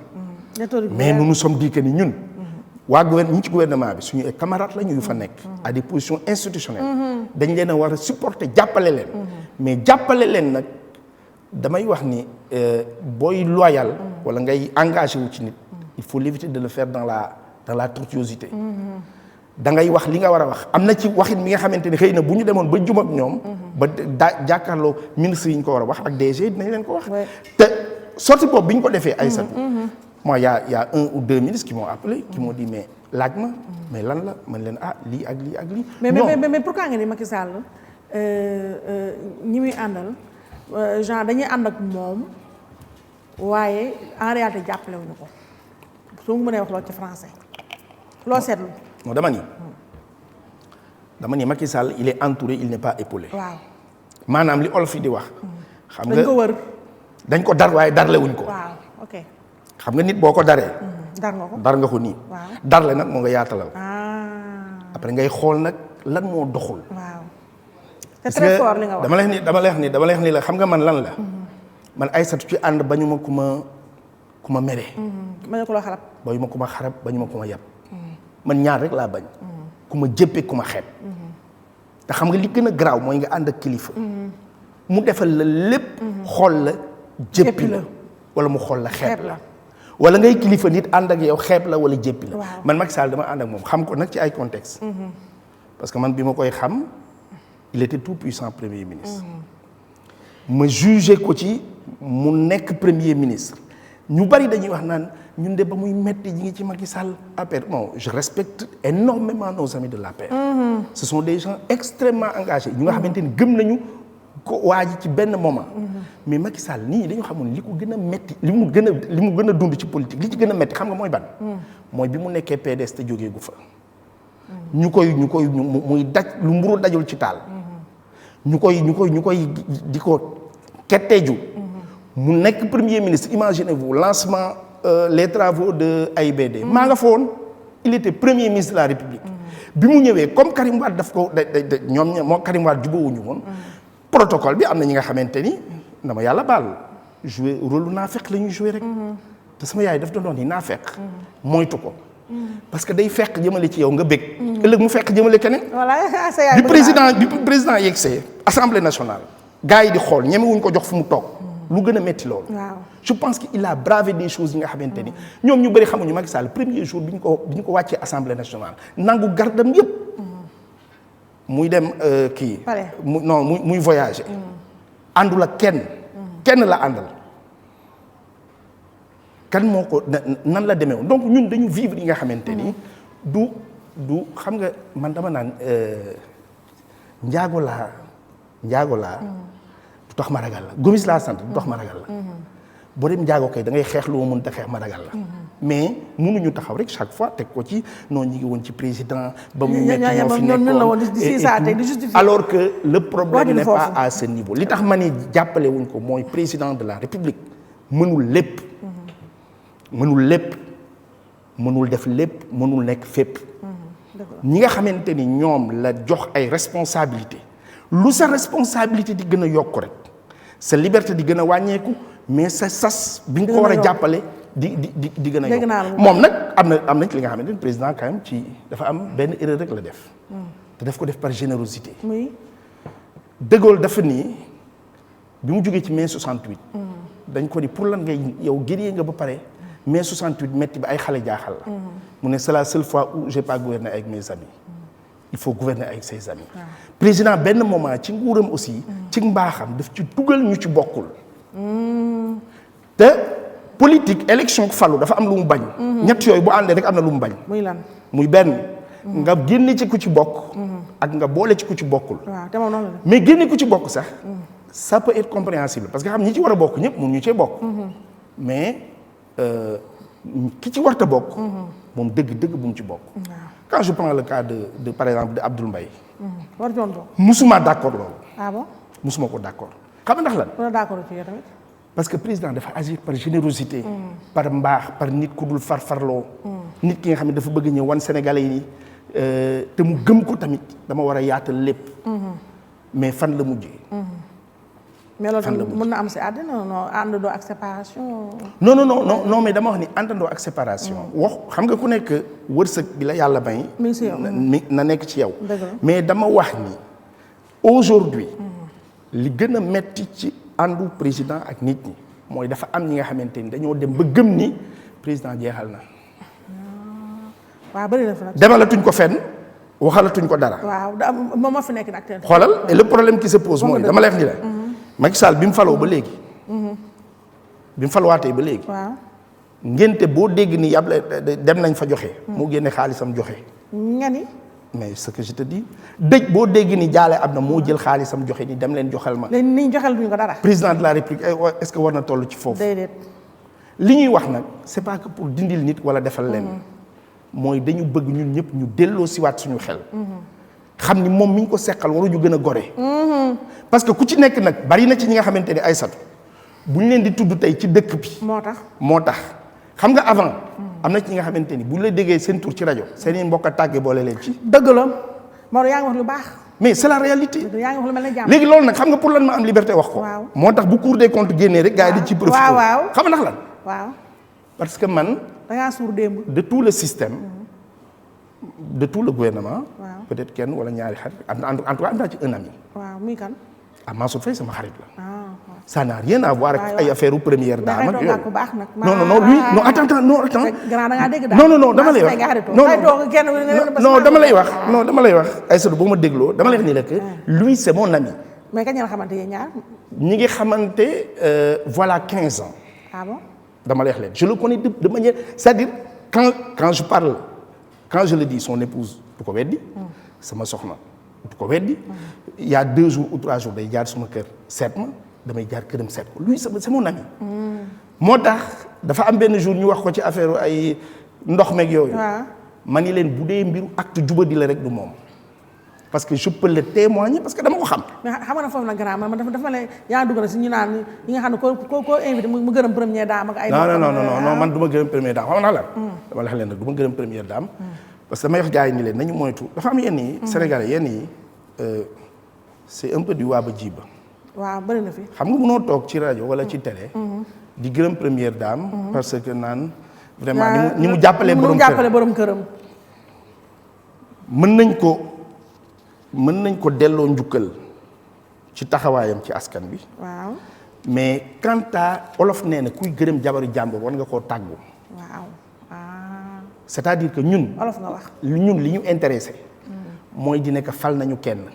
mais nous nous sommes dit que ni ñun. waa ñi ci gouvernement bi suñu ay camarades la ñu fa nekk. à des positions institutionnelles. dañ leen a war a supporter jàppale leen. mais jàppale leen nag damay wax ni booy loyal. wala ngay engagé wu ci nit. il faut l'éviter de le faire dans la tortuosité. da ngay wax li nga war a wax am na ci waxin mi nga xamante ni xëy na bu ñu demoon ba jum ak ñoom. ba jàkkaarloo ministre yi ñu ko war a wax ak DG dinañ leen ko wax. te sortie boobu bi ñu ko defee Aïssatou. moi y a 1 ou 2 ministres qui m'ont appelé qui m'ont dit mais laaj ma mais lan la man leen lii ak lii ak lii. mais pourquoi nga ni Macky Sall ñi muy àndal genre dañuy ànd ak moom waaye en réalité jàppale wuñu ko soo mu mënee wax loolu ci français loo seetlu. non dama ni Macky Sall il est entouré il n'est pas épaulé. waaw maanaam li olof yi di wax. xam nga dañ ko wër. dañ ko dar waaye darle wuñ ko. waaw ok. xam nga nit boo ko daree. dar nga ko nii. waaw darle nag moo nga yaatalal. après ngay xool nag lan moo doxul. waaw c'est très fort li nga wax. dama lay wax ni la xam nga man lan la. man Aïssatou ci ànd bañu ma ku ma mere. bañu ko loo xarab. bañu ma ku ma xarab bañu ma ku ma yab. man ñaar rek laa bañ. ku ma jëppee ku ma xeeb. te xam nga li gën a garaaw mooy nga ànd ak kilifa. mu defal la lépp. xool la jëppi la. wala mu xool la xeeb la. wala ngay kilifa nit ànd ak yow xeeb la wala jëppi la. man Macky Sall dama ànd ak moom xam ko nag ci ay contexte. parce que man bi ma koy xam il était tout puissant premier ministre. ma jugé ko ci mu nekk premier ministre ñu bari dañuy wax naan ñun de ba muy metti ñi ngi ci Macky Sall APR. Bon, je respecte énormément nos amis de l'APR. Ce sont des gens extrêmement engagés ñu nga xamante ni gëm nañu ko waa ji ci benn moment. mais Macky Sall nii dañu xamoon li ko gën a metti li mu gën a dund ci politique li ci gën a metti xam nga mooy ban. mooy bi mu nekkee PDS te jógee gu fa. ñu koy muy daj lu mburu dajul ci taal. ñu koy di ko ketteeju. mu nekk premier ministre imaginez-vous lancement les travaux de AIBD. maa nga fa woon il était premier ministre de la République. bi mu ñëwee comme Karim Wade daf ko ñoom moo Karim Wade jubóowuñu woon. protocole bi am na ñi nga xamante ni dama yàlla baal jouer rôle naafeq la ñuy jouer rek. te sama yaay daf doon wax ni naafeq. moytu ko. parce que day fekk jëmale ci yow nga bëgg. ëllëg mu fekk jëmale keneen. voilà bi président yegsee assemblée nationale. gars yi di xool ñemewuñ ko jox fu mu toog. lu gën a metti loolu. je pense que il a bravé des choses yi nga xamante ni ñoom ñu bëri xamuñu Macky Sall premier jour bi ñu ko wàccee assemblée nationale nangu gardam yëpp. muy dem kii. muy voyager. àndul ak kenn la àndal. kan moo ko nan la demee woon donc ñun dañu vivre yi nga xamante ni. du xam nga man dama naan njaago laa. du tax ma ragal la Gomis laa sant du tax ma ragal la. boo dem njaago kay da ngay xeex lu ma mën te xeex ma ragal la. mais mënuñu taxaw rek chaque fois teg ko ci noonu ñu ngi woon ci président. ba mu metti ñoo fi nekkoon alors que le problème n'est pas à ce niveau. li tax ma ni jàppale wuñ ko mooy président de la République mënul lépp. mënul def lépp mënul nekk fépp. ñi nga xamante ni ñoom la jox ay responsabilité lu sa responsabilité di gën a yokk rek sa liberté di gën a wàññeeku mais sa sas bi nga ko war a jàppale di gën a yokk moom nag am na ci li nga xamante ni président quand même ci dafa am benn erreur rek la def te daf ko def par générosité De Gaulle dafa nii bi mu jógee ci mai 68 dañ ko ni pour lan ngay yow guerrier nga ba pare mai 68 metti ba ay xale jaaxal la mu ne c'est la seule fois où j'ai pas gouverné avec mes amis il faut gouverner avec ses amis. président benn moment ci nguuram aussi. ci mbaaxam daf ci dugal ñu ci bokkul. te politique élection falu dafa am lu mu bañ. ñett yooyu bu àndee rek am na lu mu bañ. muy lan muy benn. nga génne ci ku ci bokk. ak nga boole ci ku ci bokkul. waaw te moom noonu la. mais génne ku ci bokk sax. ça peut être compréhensible parce que xam ñi ci war a bokk ñëpp mun ñu cee bokk. mais ki ci warta bokk. moom dëgg bu mu ci bokk. quand je prends le cas de par exemple de Abdoul Mbaye. war doon bokk. musuma d'accord loolu. ah bon musuma ko d'accord xam nga ndax lan. wala d'accord ci yow tamit. parce que président dafa agir par générosité. par mbaax par nit ku dul farfarloo. nit ki nga xam ne dafa bëgg ñëw wan Sénégalais yi te mu gëm ko tamit dama war a yaatal lépp. mais fan la mujjee. mais loolu mën na am si àddina non àndandoo ak séparation. non mais dama wax ni àndandoo ak séparation. wax xam nga ku nekk wërsëg bi la yàlla may. na nekk ci yow. mais dama wax ni aujourd'hui li gën a metti ci àndu président ak nit ñi mooy dafa am ñi nga xamante ni dañoo dem ba gëm ni président jeexal na. waaw bëri na fa nag. demalatuñ ko fenn waxalatuñ ko dara. waaw moom moo fi nekk nag. xoolal et le problème qui se pose mooy dama lay wax ni la. Macky Sall bi mu faloo ba léegi. bi mu falwaatee ba léegi. waaw ngénte boo dégg ni yàble dem nañ fa joxe. moo génne xaalisam joxe. nga ni. mais ce que je te dis dëj boo dégg ni jaale am na moo jël xaalisam joxe ni dem leen joxal ma. léegi ni ñu joxal duñ ko dara. président de la République est-ce que war na toll ci foofu. déedéet. li ñuy wax nag c'est pas que pour dindil nit wala defal leen. mooy dañu bëgg ñun ñëpp ñu delloo siwaat suñu xel. xam ni moom mi ñu ko seqal waruñu gën a gore. parce que ku ci nekk nag bari na ci ñi nga xamante ni ay satu bu ñu leen di tudd tey ci dëkk bi. moo tax xam nga avant. am na ci ñi nga xamante ni bu ñu la déggee seen tur ci rajo seen i mbokk a tàggee boole leen ci. dëgg la Maodo yaa ngi wax lu baax. mais c'est la réalité. yaa ngi wax lu mel ne jàmm. léegi loolu nag xam nga pour lan ma am liberté wax ko. moo tax bu Cour des comptes génnee rek gars yi di ci profité. waaw xam nga ndax lan. waaw parce que man. da ngaa suur démb. de tout le système. de tout le gouvernement. waaw peut-être kenn wala ñaari xarit en tout cas am naa ci un ami. waaw muy kan. Mansour Faye sama xarit la. waaw ça n'a rien à voir ak ay affaire première dame ak yooyu. ku baax nag. non lui non attends. grand da ngaa dégg daal. non dama lay wax dama lay wax Aïssatou boo ma dégloo dama lay wax ni la que lui c'est mon ami. mais kañ ngeen xamante yéen ñaar. ñi ngi xamante voilà 15 ans. ah bon. dama lay wax leen je le connais de manière c'est-à-dire quand je parle quand je le dis son épouse du ko weddi. sama soxna du ko weddi. il y a 2 jours ou 3 jours day jaar suma kër seet ma damay jaar këram seet ko lui c'est mon ami. moo tax dafa am benn jour ñu wax ko ci affaire ay ndox meeg yooyu. ma ni leen bu dee mbiru acte jubadi la rek du moom. parce que je peux le témoigner parce que dama ko xam. mais xam nga foofu nag grand man dafa lay yaa dugg na si ñu naan ñi nga xam ne koo invité mu gërëm première dame ak ay. non man du ma gërëm première dame xam nga la. dama la wax leen nag du ma gërëm première dame. parce que damay wax gars yi ni leen nañu moytu dafa am yenn yi. Sénégalais yenn yi c'est un peu du waaba jiiba. waaw bëri na fi. xam nga mënoo toog ci rajo wala ci télé. di gërëm première dame. parce que naan. vraiment ni mu jàppalee borom këram mën nañ ko delloo njukkal ci taxawaayam ci askan bi. waaw mais quant à olof nee na kuy gërëm jabaru jàmbur war nga koo tàggu. waaw c'est-à-dire que ñun. olof nga wax ñun li ñu intéressé. mooy di nekk fal nañu kenn.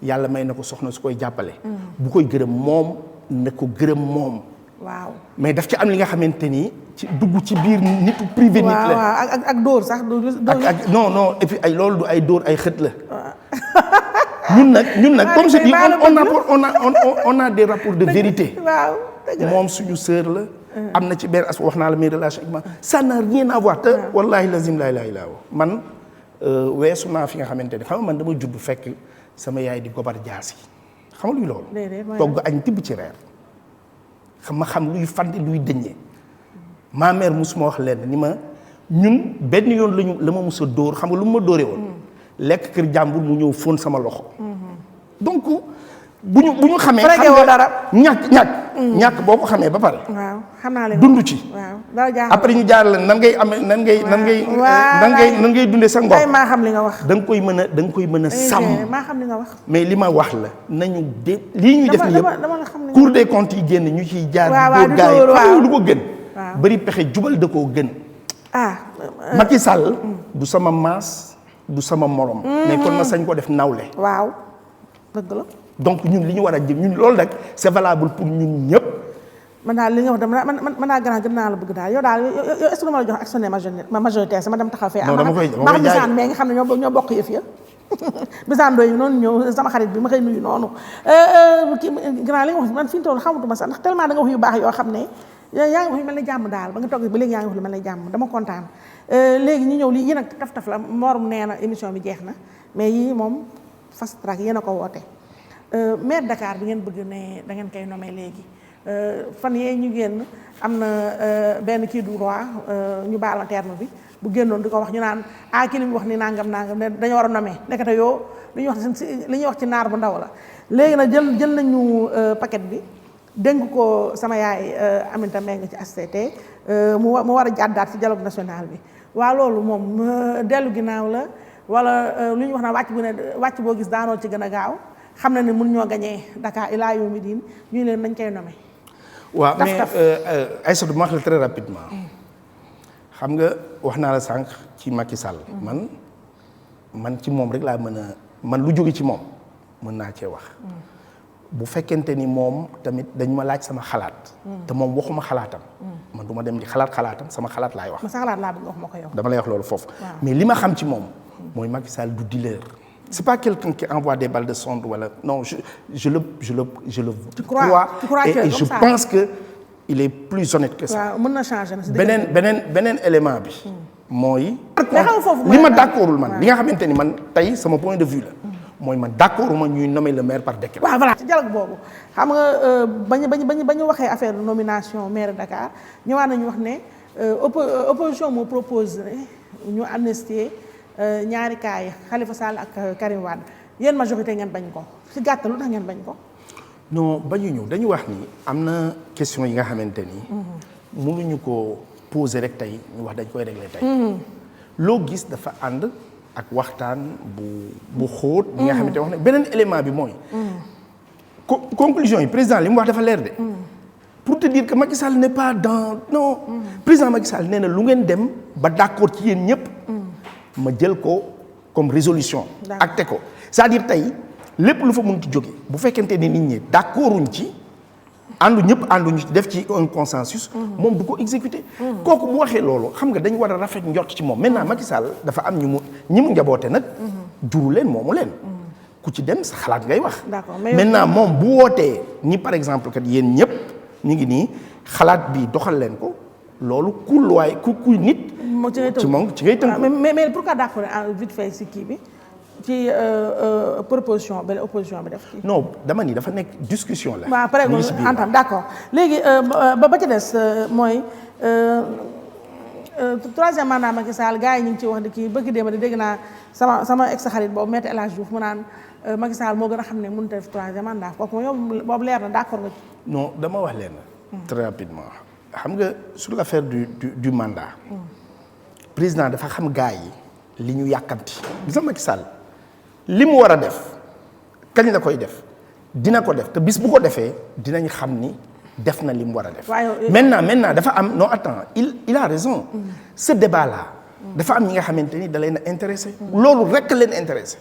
yàlla may na ko soxna su koy jàppale. bu koy gërëm moom na ko gërëm moom. waaw mais daf ci am li nga xamante ni ci dugg ci biir nitu privé. nit la waaw ak dóor sax. ak non et puis ay loolu du ay dóor ay xët la. ñun nag comme je dis on a des rapports de vérité. waaw moom suñu sœur la. am na ci benn as wax naa la mes relations ak ma ça n'a rien à voir te wallahi lazim laa ilaaha illa man weesu naa fi nga xamante ne xam nga man dama judd fekk sama yaay di gobar jaas yi xam nga luy loolu. togg añ tibb ci reer. xam luy fandi luy dëññee ma mère musuma wax leen ni ma ñun benn yoon la ma mus a dóor xam nga lu ma dóoree woon. lekk kër jàmbur mu ñëw fóon sama loxo. donc bu ñu xamee. xam nga dara ñàkk boo ko xamee ba pare. waaw xam naa leen dund ci. waaw après ñu jaar la nan ngay dundee sa ngor. maa xam li nga wax. da nga koy mën a sàmm. maa xam li nga wax. mais li ma wax la nañu lii ñuy def ni yëpp Cour des comptes yi génn ñu ciy jaar. waaw gaa yi xam lu ko gën. bari pexe jubal da koo gën. Macky Sall du sama maas. du sama morom. mais kon ma sañ ko def nawle. waaw dëgg la. donc ñun li ñu war a jëm ñun loolu rek c'est valable pour ñun ñëpp. man daal li nga wax dama man daal gën naa la bëgg daal yow daal yow est-ce que ma la jox actionnaire majoritaire sama dem taxaw fee. non dama koy jaay mais nga xam ne ñoo bokk yëf ya. bisaan doy noonu ñëw sama xarit bi ma koy nuyu noonu kii grand li nga wax man fi mu toll xamatuma sax ndax tellement da nga wax yu baax yoo xam ne yaa ngi wax yu mel ne jàmm daal ba nga toog ba léegi yaa ngi wax lu mel ne jàmm dama kontaan. léegi ñu ñëw lii yéen a taf la morom nee na émission bi jeex na mais yii moom fast track yéen a ko woote maire Dakar bi ngeen bëgg ne da ngeen koy nommé léegi fan yee ñu génn am na benn kii du roi ñu baal ma terme bi bu génnoon di ko wax ñu naan ki li mu wax ni nangam ne dañoo war a nommé nekkate yoo li ñuy wax ci naar bu ndaw la léegi nag jël nañu paquet bi dénk ko sama yaay Aminata Mbengue ci HCT mu war a jàddaat ci dialogue national bi waaw loolu moom dellu ginnaaw la wala lu ñu wax naa wàcc boo gis daanoo ci gën a gaaw xam na ne mun ñoo gañee Dakar ilaa yawmi diin ñu leen nañ koy nommé. waaw mais Aïssatou ma wax la très rapidement. xam nga wax naa la sànq ci Macky Sall. man ci moom rek laa mën a man lu jóge ci moom mën naa cee wax. bu fekkente ni moom tamit dañ ma laaj sama xalaat. te moom waxuma xalaatam. man du ma dem di xalaatam sama xalaat laay wax. sa xalaat laa bëgg wax ma ko yow. dama lay wax loolu foofu. mais li ma xam ci moom. mooy Macky Sall du dealer. c'est pas quelqu'un qui envoie des balles de sonde wala non je le crois et je pense que il est plus honnête que ça. waaw mën na changer na si beneen élément bi. mooy. li ma d'accordul man li nga xamante ni man tey sama point de vue la. mooy man d'accord ma ñuy nommer le maire par décret. waaw voilà ci dialogue boobu xam nga ba ñu waxee affaire nomination maire Dakar ñëwaat nañu wax ne opposition moo propose ñu amnistier ñaari cas yi Khalifa Sall ak Karim Wade yéen majorité ngeen bañ ko ci gàttal lu tax ngeen bañ ko. non bañuñu dañu wax ni am na question yi nga xamante ni. mënuñu ko poser rek tey ñu wax dañ koy régler tey. loo gis dafa ànd. ak waxtaan bu xóot. bi nga xamante wax ne beneen élément bi mooy. conclusion yi président li mu wax dafa leer de. pour te dire que Macky Sall n'est pas dans non. président Macky Sall nee na lu ngeen dem ba d'accord ci yéen ñëpp. ma jël ko comme résolution. acté ko c'est-à-dire tey lépp lu fa mun ci jóge bu fekkente ne nit ñi d'accorduñ ci ànduñu ci def ci un consensus moom du ko exécuter kooku bu waxee loolu xam nga dañ war a rafet njort ci moom maintenant Macky Sall dafa am ñi mu njaboote nag juru leen moomu leen ku ci dem sa xalaat ngay wax maintenant moom bu wootee ni par exemple kat yéen ñëpp ñu ngi nii xalaat bi doxal leen ko loolu kuy nit ci moom ci ngay tënk mais pourquoi d'accord vite fait si kii bi ci proposition bi opposition bi def kii non dama ni dafa nekk discussion la waaw pare entame d'accord léegi ba ca des mooy troisième mandat Macky Sall gars yi ñu ngi ci wax di kii bëgg déema di dégg naa sama ex xarit boobu Maître El Hadji Diouf mu naan Macky Sall moo gën a xam ne mënut a def troisième mandat kooku moom yow boobu leer na d'accord nga ci non dama wax leen très rapidement xam nga sur l'affaire du mandat président dafa xam gars yi li ñu yàkkamti gis nga Macky Sall li mu war a def kañ la koy def dina ko def te bis bu ko defee dinañ xam ni def na li mu war a def maintenant dafa am non attends il a raison ce débat là dafa am ñi nga xamante ni da leen a intéressé loolu rekk leen intéressé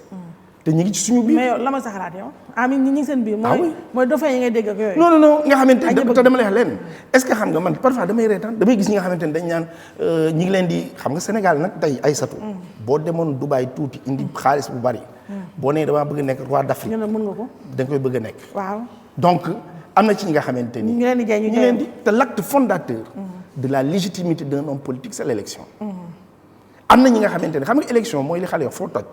te ñu ngi ci suñu biir. mais yow la ma sa xalaat yow ñi ngi seen biir. mooy dauphin yi ngay dégg ak yooyu. non nga xamante ne te dama lay wax leen est-ce que xam nga man parfois damay reetaan damay gis ñi nga xamante ne dañ naan ñi ngi leen di xam nga Sénégal nag tey ay satu boo demoon Dubaï tuuti indi xaalis bu bari. boo nee damaa bëgg nekk roi d'Afrique. ñu ne mën nga ko. da nga koy bëgg a nekk. waaw donc am na ci ñi nga xamante ni. ñu leen di te l'acte fondateur. de la légitimité d'un homme politique c'est l'élection. am na ñi nga xamante ne xam nga élection mooy li xale yoo foo toj.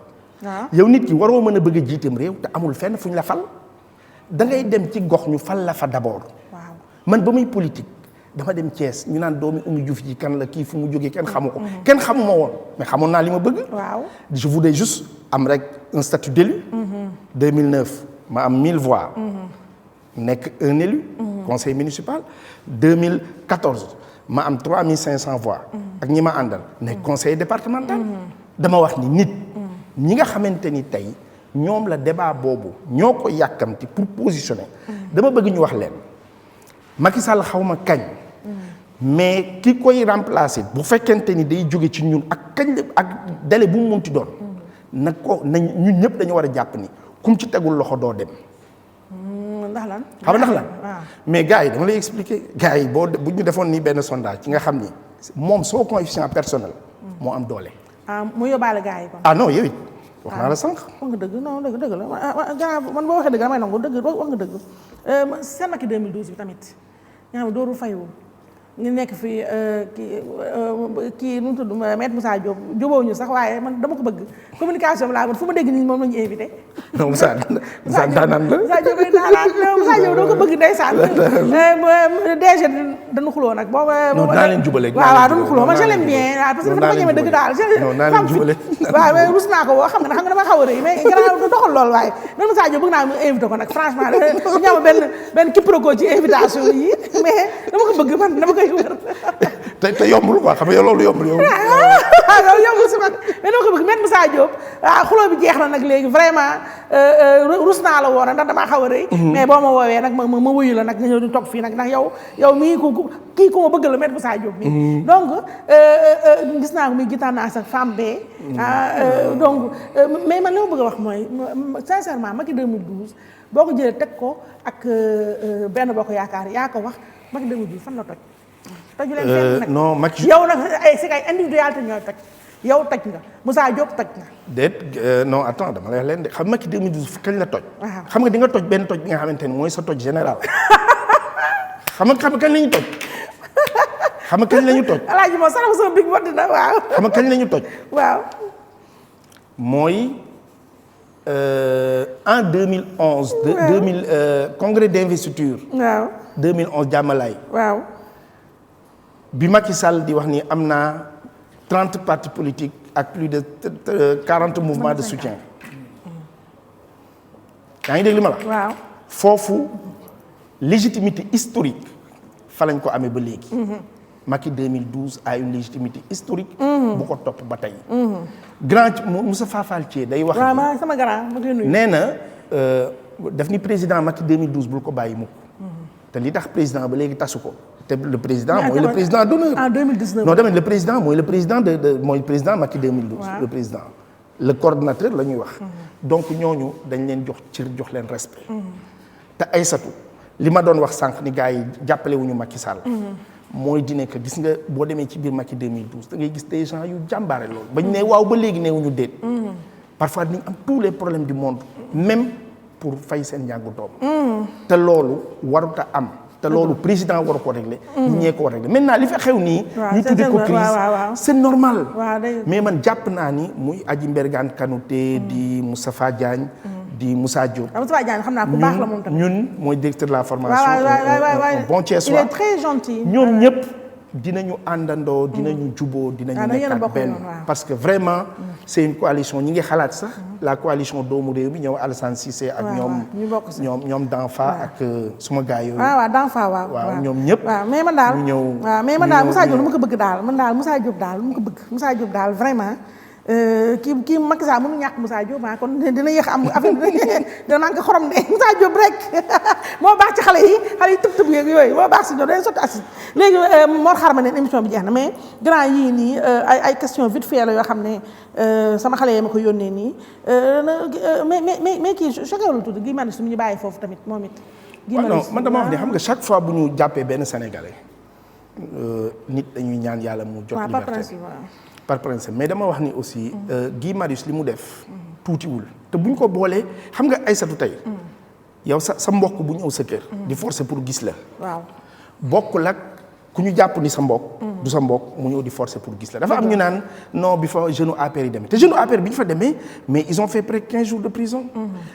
yow nit ki waroo mën a bëgg a jiiteem réew te amul fenn fu ñu la fal da ngay dem ci gox ñu fal la fa d'abord. man ba muy politique dama dem Thiès ñu naan doomi Oumy Diouf ji kan la kii fu mu jógee kenn xamu ko. kenn xamuma woon mais xamoon naa li ma bëgg. je voulais juste am rek un statut d'élu. 2009 ma am 1000 voix. nekk un élu. conseil municipal. 2014 ma am 3500 voix. ak ñi ma àndal nekk conseil départemental. dama wax ni nit. ñi nga xamante ni tey ñoom la débat boobu ñoo ko yàkkamti pour positionner dama bëgg ñu wax leen Macky Sall xaw ma kañ mais ki koy remplacer bu fekkente ni day jóge ci ñun ak kañ ak délai bu mu munti doon nag ko nañ ñun ñëpp dañu war a jàpp ni kum ci tegul loxo doo dem. ndax lan xam ndax lan mais gars yi dama lay expliquer gars yi bu ñu defoon nii benn sondage ci nga xam ni moom soo coefficient personnel moo am doole. mu yóbbaale gars yi kon. non yow it wax naa la sànq. wax nga dëgg non dëgg la gannaaw man boo waxee dëgg damay nangu dëgg wax nga dëgg. seen Macky 2012 bi tamit nga xam ne dooru fayu ñu nekk fii kii nu mu tudd Maître Moussa Diop jubóo ñu sax waaye man dama ko bëgg communication bi laa fu ma dégg nii moom la ñu invité. non Moussa daanaan la. Moussa Diop ay daanaan Moussa Diop doo ko bëgg ndeysaan. DG dañu xuloo nag boobu. non naa leen jubale. waaw dañu xuloo man je l'aime bien parce que dafa ñeme dëgg daal. non naa leen jubale. waaw mais rus naa ko woo xam nga dama xaw a rëy mais gannaaw doxal lool waaye man Moussa Diop bëgg naa mu invité ko nag franchement ñu am benn quiproquo ci invitation yi mais dama ko bëgg man dama koy wër. te yombul quoi xam nga loolu yombul yow. loolu yombul si man mais dama ko bëgg Maître Moussa Diop xuloo bi jeex na nag léegi vraiment rus naa la woon ndax damaa xaw a rëy. mais boo ma woowee nag ma wuyu la nag nga ñëw di toog fii nag ndax yow mii kii ku ma bëgg la Maître Moussa Diop mii. donc gis naa ko muy gitaan naa sa femme bee. donc mais man li ma bëgg a wax mooy sincèrement Macky 2012 boo ko jëlee teg ko ak benn boo ko yaakaar yaa ko wax Macky 2012 fan la toj. toju leen fenn nag non Macky yow nag si ay individualité ñooy toj yow toj nga Moussa Diop toj nga. déet non attends dama lay wax leen de xam Macky 2012 kañ la toj. xam nga di nga toj benn toj bi nga xamante ni mooy sa toj général. xam nga kañ la ñu toj. xam nga kañ la ñu toj. alaaji moom sax sama big botti na waaw. xam nga kañ la ñu toj. waaw. mooy en 2011. 2000 congrès d'investiture. waaw 2011 Diamalaye. waaw. bi Macky Sall di wax ni am naa 30 partis politiques ak plus de 40 mouvements de soutien. yaa ngi dégg li ma la. waaw foofu légitimité historique fa lañ ko amee ba léegi. Macky 2012 a une légitimité historique. bu ko topp ba tey. grand Moussa Fall Thié day wax. waaw sama grand ma koy nuyu. nee na daf ni président Macky 2012 bul ko bàyyi mukk. te li tax président ba léegi tasu ko. te le président mooy le président d'honneur. en 2019 non dama le président mooy le président mooy président Macky 2012. le président le coordonnateur la ñuy wax. donc ñooñu dañ leen jox cër jox leen respect. te Aïssatou li ma doon wax sànq ni gars yi jàppale wuñu Macky Sall. mooy di nekk gis nga boo demee ci biir Macky 2012 da ngay gis des gens yu jàmbaare loolu. bañ ne waaw ba léegi neewuñu déet. parfois dañu am tous les problèmes du monde même pour fay seen njàngu doom. te loolu warut a am. te loolu président war ko régler. ñee ko war a régler maintenant li fi xew nii. ñu tuddee ko crise c'est normal. mais man jàpp naa ni muy Adji Mbergane Kanouté di Moustapha Diagne. di Moussa Diop. Moustapha Diagne xam naa ku baax la moom tamit. ñun mooy directeur de la formation. bon Thiessois. il est très gentil. ñoom ñëpp dinañu àndandoo dinañu juboo dinañu nekkaat benn parce que vraiment c'est une coalition ñi ngi xalaat sax la coalition doomu réew mi ñëw Alassane Cissé ak ñoom Danfa ak suma gars yooyu. waaw Danfa waaw ñoom ñëpp. waaw mais man daal ñu ñëw waaw mais man daal Moussa Diop lu ma ko bëgg daal man daal Moussa Diop daal lu ma ko bëgg Moussa Diop daal vraiment. kii Macky Sall mënu ñàkk Moussa Diop kon dina yéex am affaire dina manqué xorom de Moussa Diop rek moo baax ci xale yi tëb yeeg yooyu moo baax si ñoom dañuy sotti assis léegi Mor xarma ne émission bi jeex na mais grand yii nii ay question vite fait la yoo xam ne sama xale yi ma ko yónnee nii mais kii choqué wala tuuti Guy Marius mu ñu bàyyi foofu tamit moom it. non man dama wax ne xam nga chaque fois bu ñu jàppee benn sénégalais nit dañuy ñaan yàlla mu jot liberté par principe mais dama wax ni aussi Guy Marius li mu def tuutiwul te buñ ko boolee xam nga Aïssatou tey yow sa mbokk bu ñëw sa kër di forcer pour gis la waaw bokkul ak ku ñu jàpp ni sa mbokk du sa mbokk mu ñëw di forcer pour gis la dafa am ñu naan non bi fa jeune APR yi demee te jeune APR bi ñu fa demee mais ils ont fait près de 15 jours de prison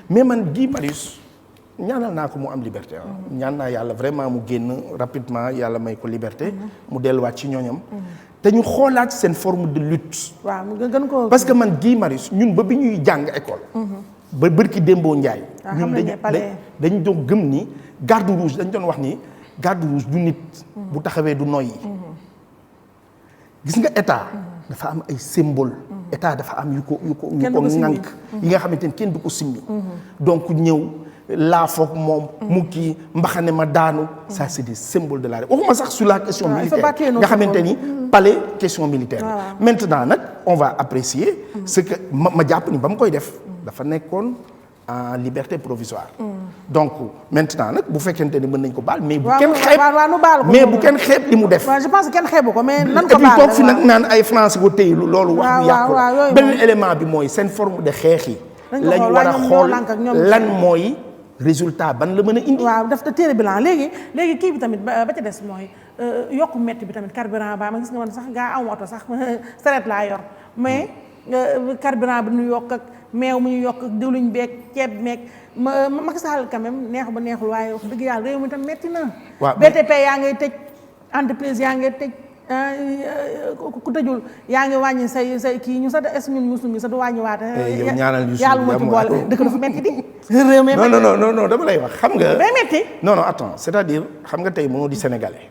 mais man Guy Marius ñaanal naa ko mu am liberté ñaan naa yàlla vraiment mu génn rapidement yàlla may ko liberté mu delluwaat ci ñooñam te ñu xoolaat seen forme de lutte. waaw mu gën ko. parce que man Guy Marius ñun ba bi ñuy jàng école. ba bërki Dembo Ndiaye. ñun dañu doon gëm ni garde rouge dañu doon wax ni garde rouge du nit. bu taxawee du noyyi. gis nga état. dafa am ay symbole. état dafa am yu ko ŋànk yi nga xamante ni kenn du ko simmi. donc ñëw. laa foog moom mu kii mbaxane ma daanu ça c'est des symboles de la République waxuma sax sur la question militaire nga xamante ni palais question militaire maintenant nag on va apprécier ce que ma jàpp ni ba mu koy def dafa nekkoon en liberté provisoire donc maintenant nag bu fekkente ni mën nañ ko baal mais bu kenn xeeb li mu def je pense que kenn xeebu ko mais nan ko baal et puis toog fi nag naan ay français ko téye loolu wax bu yàqu beneen élément bi mooy seen forme de xeex yi lañ war a xool lan mooy résultat ban la mën a indi. waaw daf ta téere bilan léegi kii bi tamit ba ca des mooy yokku metti bi tamit carburant ba ma gis nga man sax gaa am oto sax saret laa yor mais carburant bi ñu yokk ak meew mu ñu yokk ak diwluñ beeg ceeb meeg Macky Sall quand même neexu ba neexul waaye wax dëgg yàlla réew mi tam metti na. waaw BTP yaa ngay tëj entreprise yaa ngay tëj ku tëjul yaa ngi wàññi say kii ñu sax est ñun Youssou mi sax du wàññi waate yow ñaanal Youssou yàlla moo ci boole dëkk dafa metti di réew mi non dama lay wax xam nga day metti non attends c'est-à-dire xam nga tey mënoo di sénégalais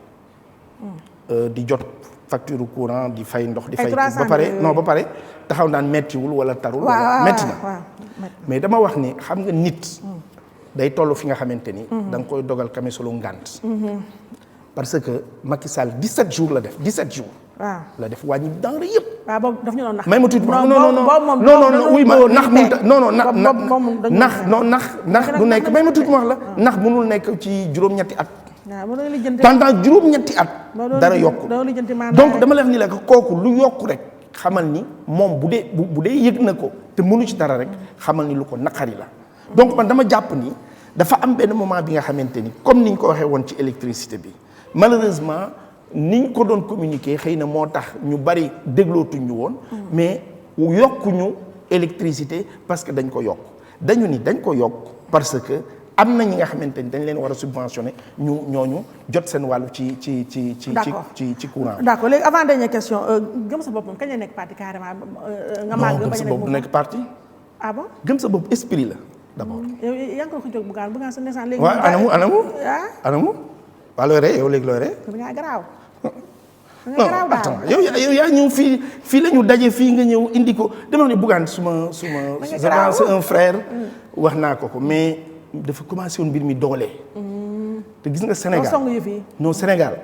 di jot facture courant di fay ndox di fay ba pare taxaw naan mettiwul wala tarul wala metti na mais dama wax ni xam nga nit day toll fi nga xamante ni da nga koy dogal kame solo ngànt parce que Macky Sall 17 jours la def 17 jours. waaw la def wàññi denrée yëpp. waaw boobu daf ñu doon nax. may ma tuuti non oui ma nax nax du nekk may ma tuuti ma wax la. nax mënul nekk ci juróom-ñetti at. pendant juróom-ñetti at. dara yokku donc dama la wax ni la kooku lu yokku rek xamal ni moom bu dee yëg na ko te mënu ci dara rek xamal ni lu ko naqari la. donc man dama jàpp ni dafa am benn moment bi nga xamante ni comme niñ ko waxee woon ci électricité bi. malheureusement niñ ko doon communiquer xëy na moo tax ñu bari déglootuñ ñu woon mais yokkuñu électricité parce que dañ ko yokk dañu ni dañ ko yokk parce que am na ñi nga xamante ni dañ leen war a subventionner ñooñu jot seen wàllu ci courant. d'accord léegi avant dernière question gëm sa bopp moom kañ la nekk parti carrément nga màgg gëm sa bopp du nekk parti. ah bon gëm sa bopp esprit la d'abord. yow yaa ngi ko xëccoog Bougane sa naissance léegi. waaw anamu. waa looy ree yow léegi looy ree. da ngaa garaaw. non attends yow yaa ñëw fii la ñu daje fii nga ñëw indi ko dama ne Bougane suma c'est un frère. wax naa ko mais dafa commencé woon mbir mi doole. te gis nga Sénégal song yëf yi. non Sénégal.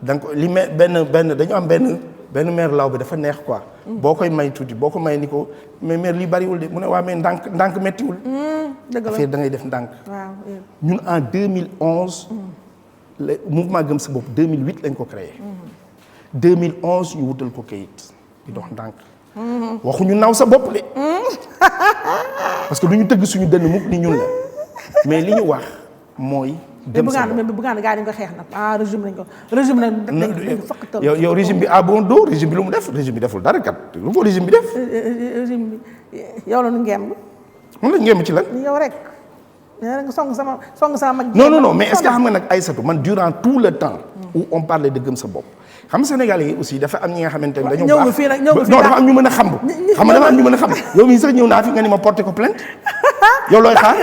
donc li benn dañu am benn benn maire law bi dafa neex quoi. boo koy may tuuti boo ko may ni ko mais maire lii bariwul de mu ne waa mais ndànk méttiwul. dëgg la affaire da ngay def ndànk. waaw ñun en 2011. le mouvement gëm sa bopp 2008 lañ ko créé. 2011 ñu wutal ko kayit di dox ndànk. waxuñu naw sa bopp de. parce que du ñu tëgg suñu dënn mukk ni ñun la mais li ñu wax mooy. gëm sa bopp mais Bougane gars yi dañ ko xeex nag régime lañ ko régime nag. dañ ko fokkatal yow régime bi bon do régime bi lu mu def régime bi deful dara kat lu ko régime bi def. régime bi yow la nu ngemb. mun la ngemb ci lan. yow rek. nga song sama mag. non mais est-ce que xam nga nag Aïssatou man durant tout le temps. où on parlait de gëm sa bopp. xam nga Sénégalais yi aussi dafa am ñi nga xamante ne dañoo baax non dafa am ñu mën a xam xam nga dafa am ñu mën a xam yow mii sax ñëw naa fi nga ni ma porté ko plainte yow looy xaar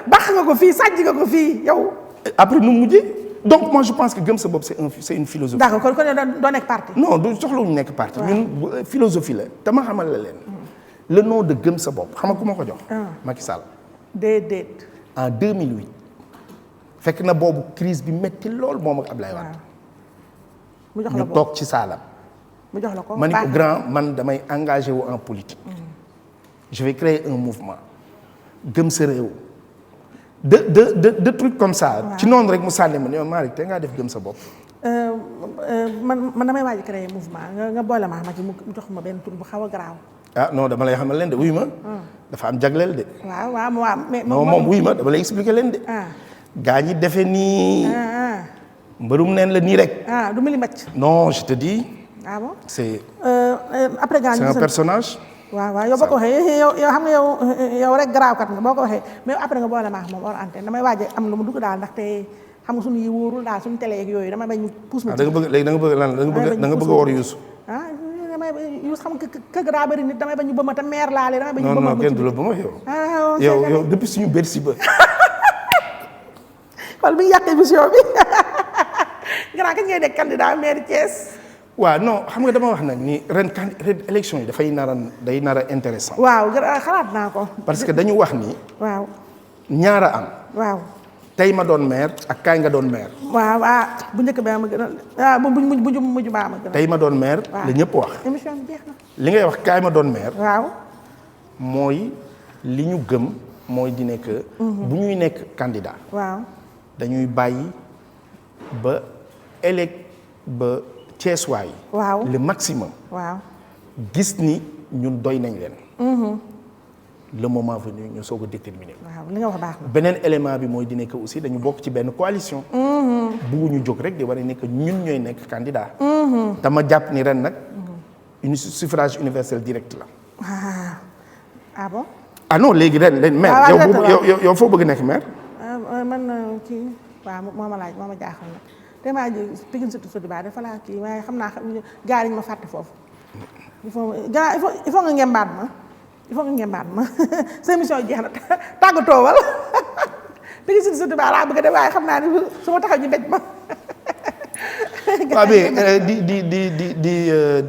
baax nga ko fii sàcc nga ko fii yow. après nu mujjee donc moi je pense que gëm sa bopp c'est une philosophie. d'accord kon doo nekk parti. non du soxlawuñu nekk parti. ñun philosophie la dama xamal la leen. le nom de gëm sa bopp xam nga ku ma ko jox. Macky Sall. déedéet. en 2008 fekk na boobu crise bi metti lool moom ak Ablaye Wade. mu jox la ñu toog ci saalam. mu jox la ko ma ni ko grand man damay engagé wu en politique. je vais créer un mouvement. gëm sa réew. de trucs comme ça. ci noonu rek mu sànni ma ne yow Malick te ngaa def gëm sa bopp. man damay waaj créer mouvement nga boole ma ci mu jox ma benn tur bu xaw a garaaw. non dama lay xamal leen de wuy ma. dafa am jagleel de. waaw mais. moom wuy ma dama lay expliquer leen de. gaa ñi defe nii. mbërum neen la nii rek. du mili macc. non je te dis. Bon c'est. après gaa ñi c'est un personnage. waaw yow boo ko waxee yow xam nga yow rek garaaw kat nga boo ko waxee mais après nga boole maax moom war antenne damay waaj am lu mu dugg daal ndaxte xam nga suñu yi wóorul daal suñu télé yeeg yooyu damay bañ ñu pousse ma. da nga bëgg léegi da nga bëgg lan da nga bëgg a war Youssou. damay Youssou xam nga kër daa bëri nit damay bañ ñu bëma te meer laa lee damay bañ ñu bëma. non kenn du la bëma yow depuis suñu Bercy ba. wala bi ñu yàq émission bi gannaaw kañ ngay nekk candidat maire Thiès. waaw non xam nga dama wax nag ni ren élection yi dafay day nar a intéressant. waaw xalaat naa ko. parce que dañu wax ni. waaw. ñaara am. waaw. tey ma doon maire ak kaay nga doon maire. waaw bu njëkk ba ma gën a bu mujj baa ma gën a. tey ma doon maire. la ñëpp wax. émission bi jeex na. li ngay wax kaay ma doon maire. waaw. mooy li ñu gëm mooy di nekk. bu ñuy nekk candidat. waaw. dañuy bàyyi ba ba. Thiessois yi. waaw le maximum. waaw gis ni ñun doy nañ leen. le moment venu ñu soog a déterminer. waaw li nga wax baax na. beneen élément bi mooy di nekk aussi dañu bokk ci benn coalition. bugguñu jóg rek di war a nekk ñun ñooy nekk candidat. dama jàpp ni ren nag. suffrage universel direct la. bon. non léegi ren maire. yow foo bëgg nekk maire. man kii waaw moo ma laaj moo ma jaaxal nag. te maa ji Pikine surtout Sodi Ba dafa laa kii waaye xam naa gaar yi ma fàtte foofu il faut nga ngembaat ma sa émission jeex na tàggatoo wala Pikine surtout Sodi Ba laa bëgg a def waaye xam naa ni su ma taxaw ñu mbéj ma. waaw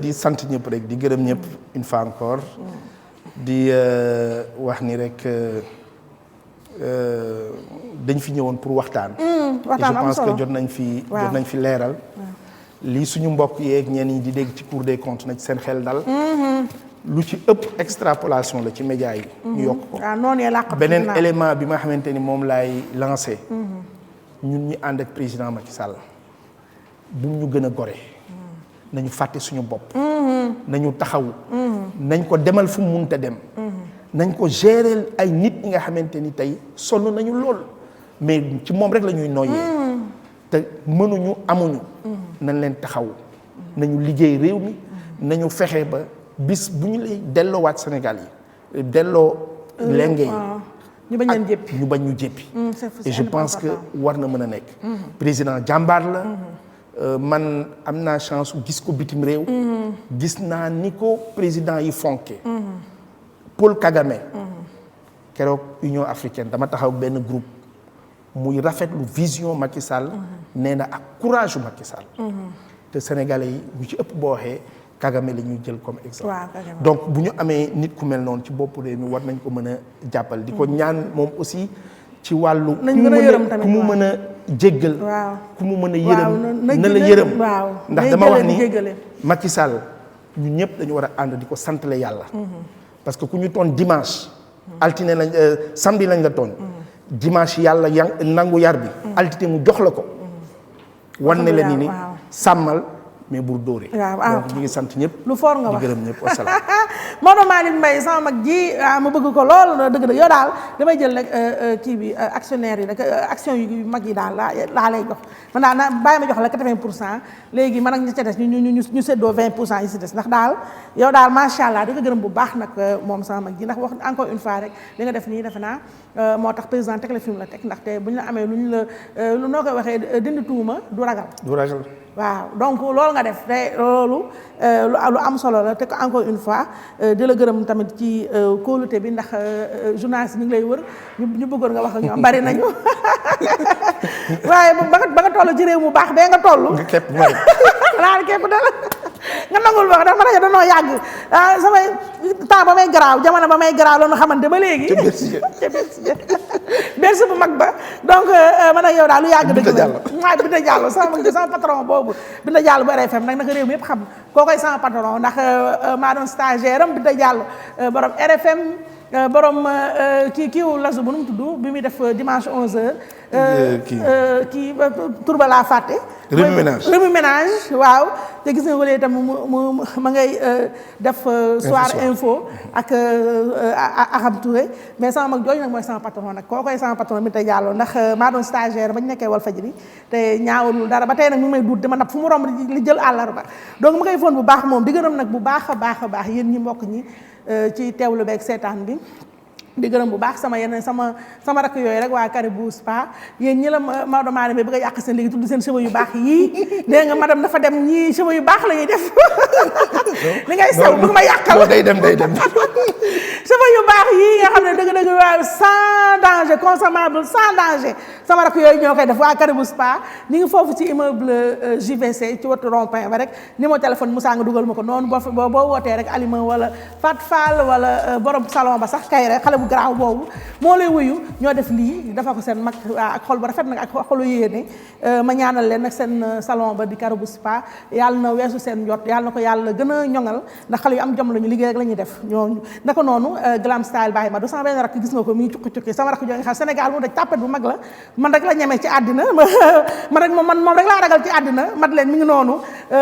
di sant ñëpp rek di gërëm ñëpp une fois encore di wax ni rek. dañ fi ñëwoon pour waxtaan. et je pense que jot nañ fi leeral. lii suñu mbokk yeeg ñenn ñi di dégg ci Cour des comptes na ci seen xel dal. lu ci ëpp extrapolation la ci média yi. ñu yokk ko beneen élément bi nga xamante ni moom laay lancé. ñun ñi ànd ak président Macky Sall bu ñu gën a gore. nañu fàtte suñu bopp. nañu taxaw. nañ ko demal fu mu munta dem. nañ ko gérer ay nit ñi nga xamante ni tey sonn nañu lool mais ci moom rek la ñuy noyyee. te mënuñu amuñu. nañ leen taxaw. nañu liggéey réew mi. nañu fexe ba bis bu ñu lay delloowaat Sénégal yi delloo. lenge yi ñu bañ leen jéppi ñu bañ ñu jéppi. et je pense que war na mën a nekk. président jàmbaar la. man am naa chance gis ko bitim réew. gis naa ni ko président yi fonke. Paul Kagame. keroog Union africaine dama taxaw benn groupe muy rafetlu vision Macky Sall. nee na ak courage u Macky Sall. te sénégalais yi ñu ci ëpp boo waxee Kagame la ñuy jël comme exemple. donc bu ñu amee nit ku mel noonu ci bopp réew mi war nañ ko mën a jàppal. di ko ñaan moom aussi ci wàllu. ku mu mën a jéggal. ku mu mën a yërëm na la yërëm. ndax dama wax ni Macky Sall ñun ñëpp dañu war a ànd di ko santale yàlla. parce que ku ñu tooñ dimanche. altine lañ samedi lañ la tooñ. dimanche yàlla nangu yar bi. altine mu jox la ko. wan ne la ni sàmmal mais bur dóore. waaw donc ñu ngi sant ñëpp. lu foor nga wax di gërëm ñëpp wasalaam. Maodo Malick Mbaye sama mag ji ma bëgg ko lool dëgg-dëgg yow daal damay jël rek kii bi actionnaire yi rek action yu mag yi daal laa lay jox man daal na bàyyi ma jox la 80% léegi man ak ñi ca des ñu séddoo 20% yi si des ndax daal yow daal macha allah di ko gërëm bu baax nag moom sama mag ji ndax wax encore une fois rek li nga def nii defe naa moo tax président teg la fi mu la teg ndaxte bu ñu la amee lu ñu la lu noo koy waxee dindi tuuma du ragal. du ragal. waaw donc loolu nga def te loolu lu am solo la te encore une fois di la gërëm tamit ci kóolute bi ndax journaliste ñu ngi lay wër ñu bëggoon nga wax ak ñoom bari nañu waaye ba nga toll ci réew mu baax bee nga toll. nga képp mooy. xanaa képp dala nga nangul wax dafa rajo danoo yàgg samay temps ba may garaaw jamono ba may garaaw loolu xamante ba léegi. ca Bercy Bercy bu mag ba donc man ak yow daal lu yàgg. dëgg la waaw Binta Diallo sama patron boobu Binta Diallo bu RFM nag naka réew mi yëpp xam koo koy sama patron ndax maa doon stagiaire am Binta Diallo borom RFM borom kiiwu lasu bu nu mu tudd bi muy def dimanche 11h. kii tur ba laa fàtte. Remi Ménage waaw te gis nga wala itam mu ma ngay def soir info ak Axam Touré mais sama mag jooju nag mooy sama patron nag koo koy sama patron Binta Diallo ndax maa doon stagiaire bañ nekkee Walfadjri te ñaawalul dara ba tey nag mu may duut dama nag fu mu romb li jël àllarba donc ma koy foon bu baax moom di gërëm nag bu baax a baax yéen ñi mbokk ñi ci teewlu beeg seetaan bi di gërëm bu baax sama yeneen sama rakk yooyu rek waa Caribou Spa yéen ñi la Maodo Malick Mbaye bëgg a yàq seen léegi tudd seen cheveux yu baax yii dégg nga madame dafa dem ñii cheveux yu baax la ñuy def li ngay sew bëgg ma yàqal day dem cheveux yu baax yii nga xam ne dëgg-dëgg waaw sans danger consommable sans danger sama rakk yooyu ñoo koy def waa Caribou Spa ñu ngi foofu ci immeuble JVC ci wetu rond-point ba rek numéro téléphone Moussa nga dugal ma ko noonu boo wootee rek Alima wala Fat Fall wala borom salon ba sax kay rek xale bu garaaw boobu moo lay wuyu ñoo def lii dafa ko seen mag ak xol bu rafet nag ak xolu yéene ma ñaanal leen nag seen salon ba di Caribou Spa yàlla na weesu seen njot yàlla na ko yàlla gën a ñoŋal ndax xale yu am jom lañu liggéey rek la ñuy def ñooñu naka noonu Glam Style bàyyi ma du sama benn rakk gis nga ko mi ngi cukki sama rakk joo nga xam Sénégal moom daj tàppet bu mag la man rek la ñemee ci àddina moom rek laa ragal ci àddina mat leen mi ngi noonu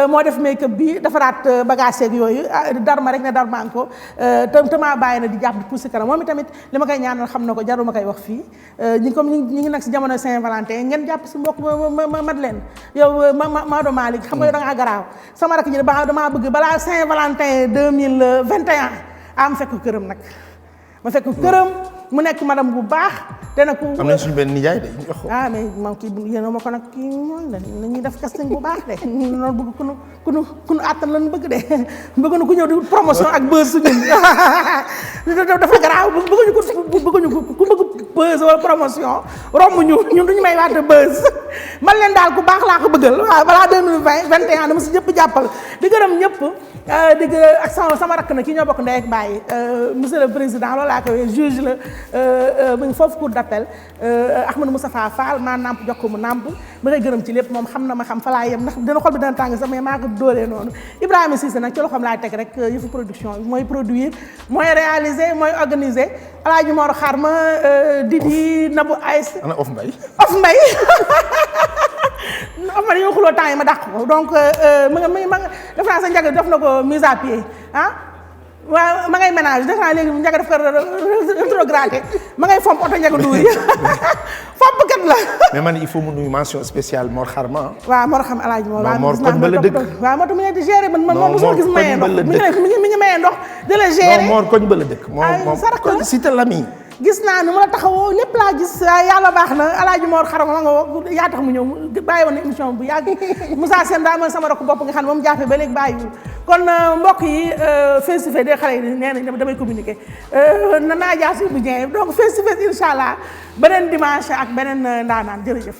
moo def make-up bi defaraat bagage yeeg yooyu dar ma rek ne dar maan ko te maa bàyyi na di jàpp di poussi kanam moom itamit li ma koy ñaanal xam na ko jarul ma koy wax fii ñi ngi nag si jamono Saint-Valentin ngeen jàpp si mbokk ma mat leen yow Maodo Malick xam nga yow da ngaa garaaw sama rakk ji damaa bëgg balaa Saint-Valentin 2021 am fekk këram nag ma fekk këram mu nekk madame bu baax te nag am nañ suñu benn nijaay de mais moom kii yéen ma ko nag kii ñooñu la nañuy def casting bu baax de ñu noonu bëgg ku nu àttan lañu bëgg de bëgg na ku ñëw di promotion ak buzz su ñun dafa garaaw bëgguñu ku bëgg buzz wala promotion romb ñun duñu may waate buzz man leen daal ku baax laa ko bëggal waaw balaa 2021 dama si ñëpp jàppal di gërëm ñëpp di ak sama rakk na kii ñoo bokk ndey ak bàyyi monsieur le président loolu laa koy juge la mu ngi foofu cour d'appel Ahmadou Moustapha Fall maa nàmp jox ko mu nàmp ma koy gërëm ci lépp moom xam na ma xam fa laa yem ndax dina xol bi dana tàng sax mais maa ko dóolee noonu Ibrahima Cissé nag ci loxoom laay teg rek yëfu production bi mooy produire mooy réaliser mooy organiser Alaaji Mor Xarma Didi Nabou Aïs ana Of Mbaye of ma dañoo xuloo temps yi ma dàq ko donc ma nga def naa sa njaga def na ko mise à pied waaw ma ngay ménage def naa léegi njaga def ko rétrogradé ma ngay fomp oto njaga nduur yi fomp kat la mais man il faut mu nuyu mention spéciale Mor Xarma waaw Mor xam Alaaji Mor Mor koñ ba la dëkk waaw moo tax mu ne di gérer man moom mosuma gis mayee ndox mi ngi mayee ndox di la gérer Mor koñ ba la dëkk moom cité Lamy gis naa ni mu la taxawoo lépp laa gis yàlla baax na Alaaji Mor Xarama ma nga woo yaa tax mu ñëw bàyyi woon na émission bu yàgg Moussa Sène daal mooy sama rakk bopp nga xam ne moom jàppee ba léegi bàyyiwul kon mbokk yi face to face de xale yi nee nañ damay communiquer na naa jaar si bu ñëwee donc face to face incha allah beneen dimanche ak beneen ndaanaan jërëjëf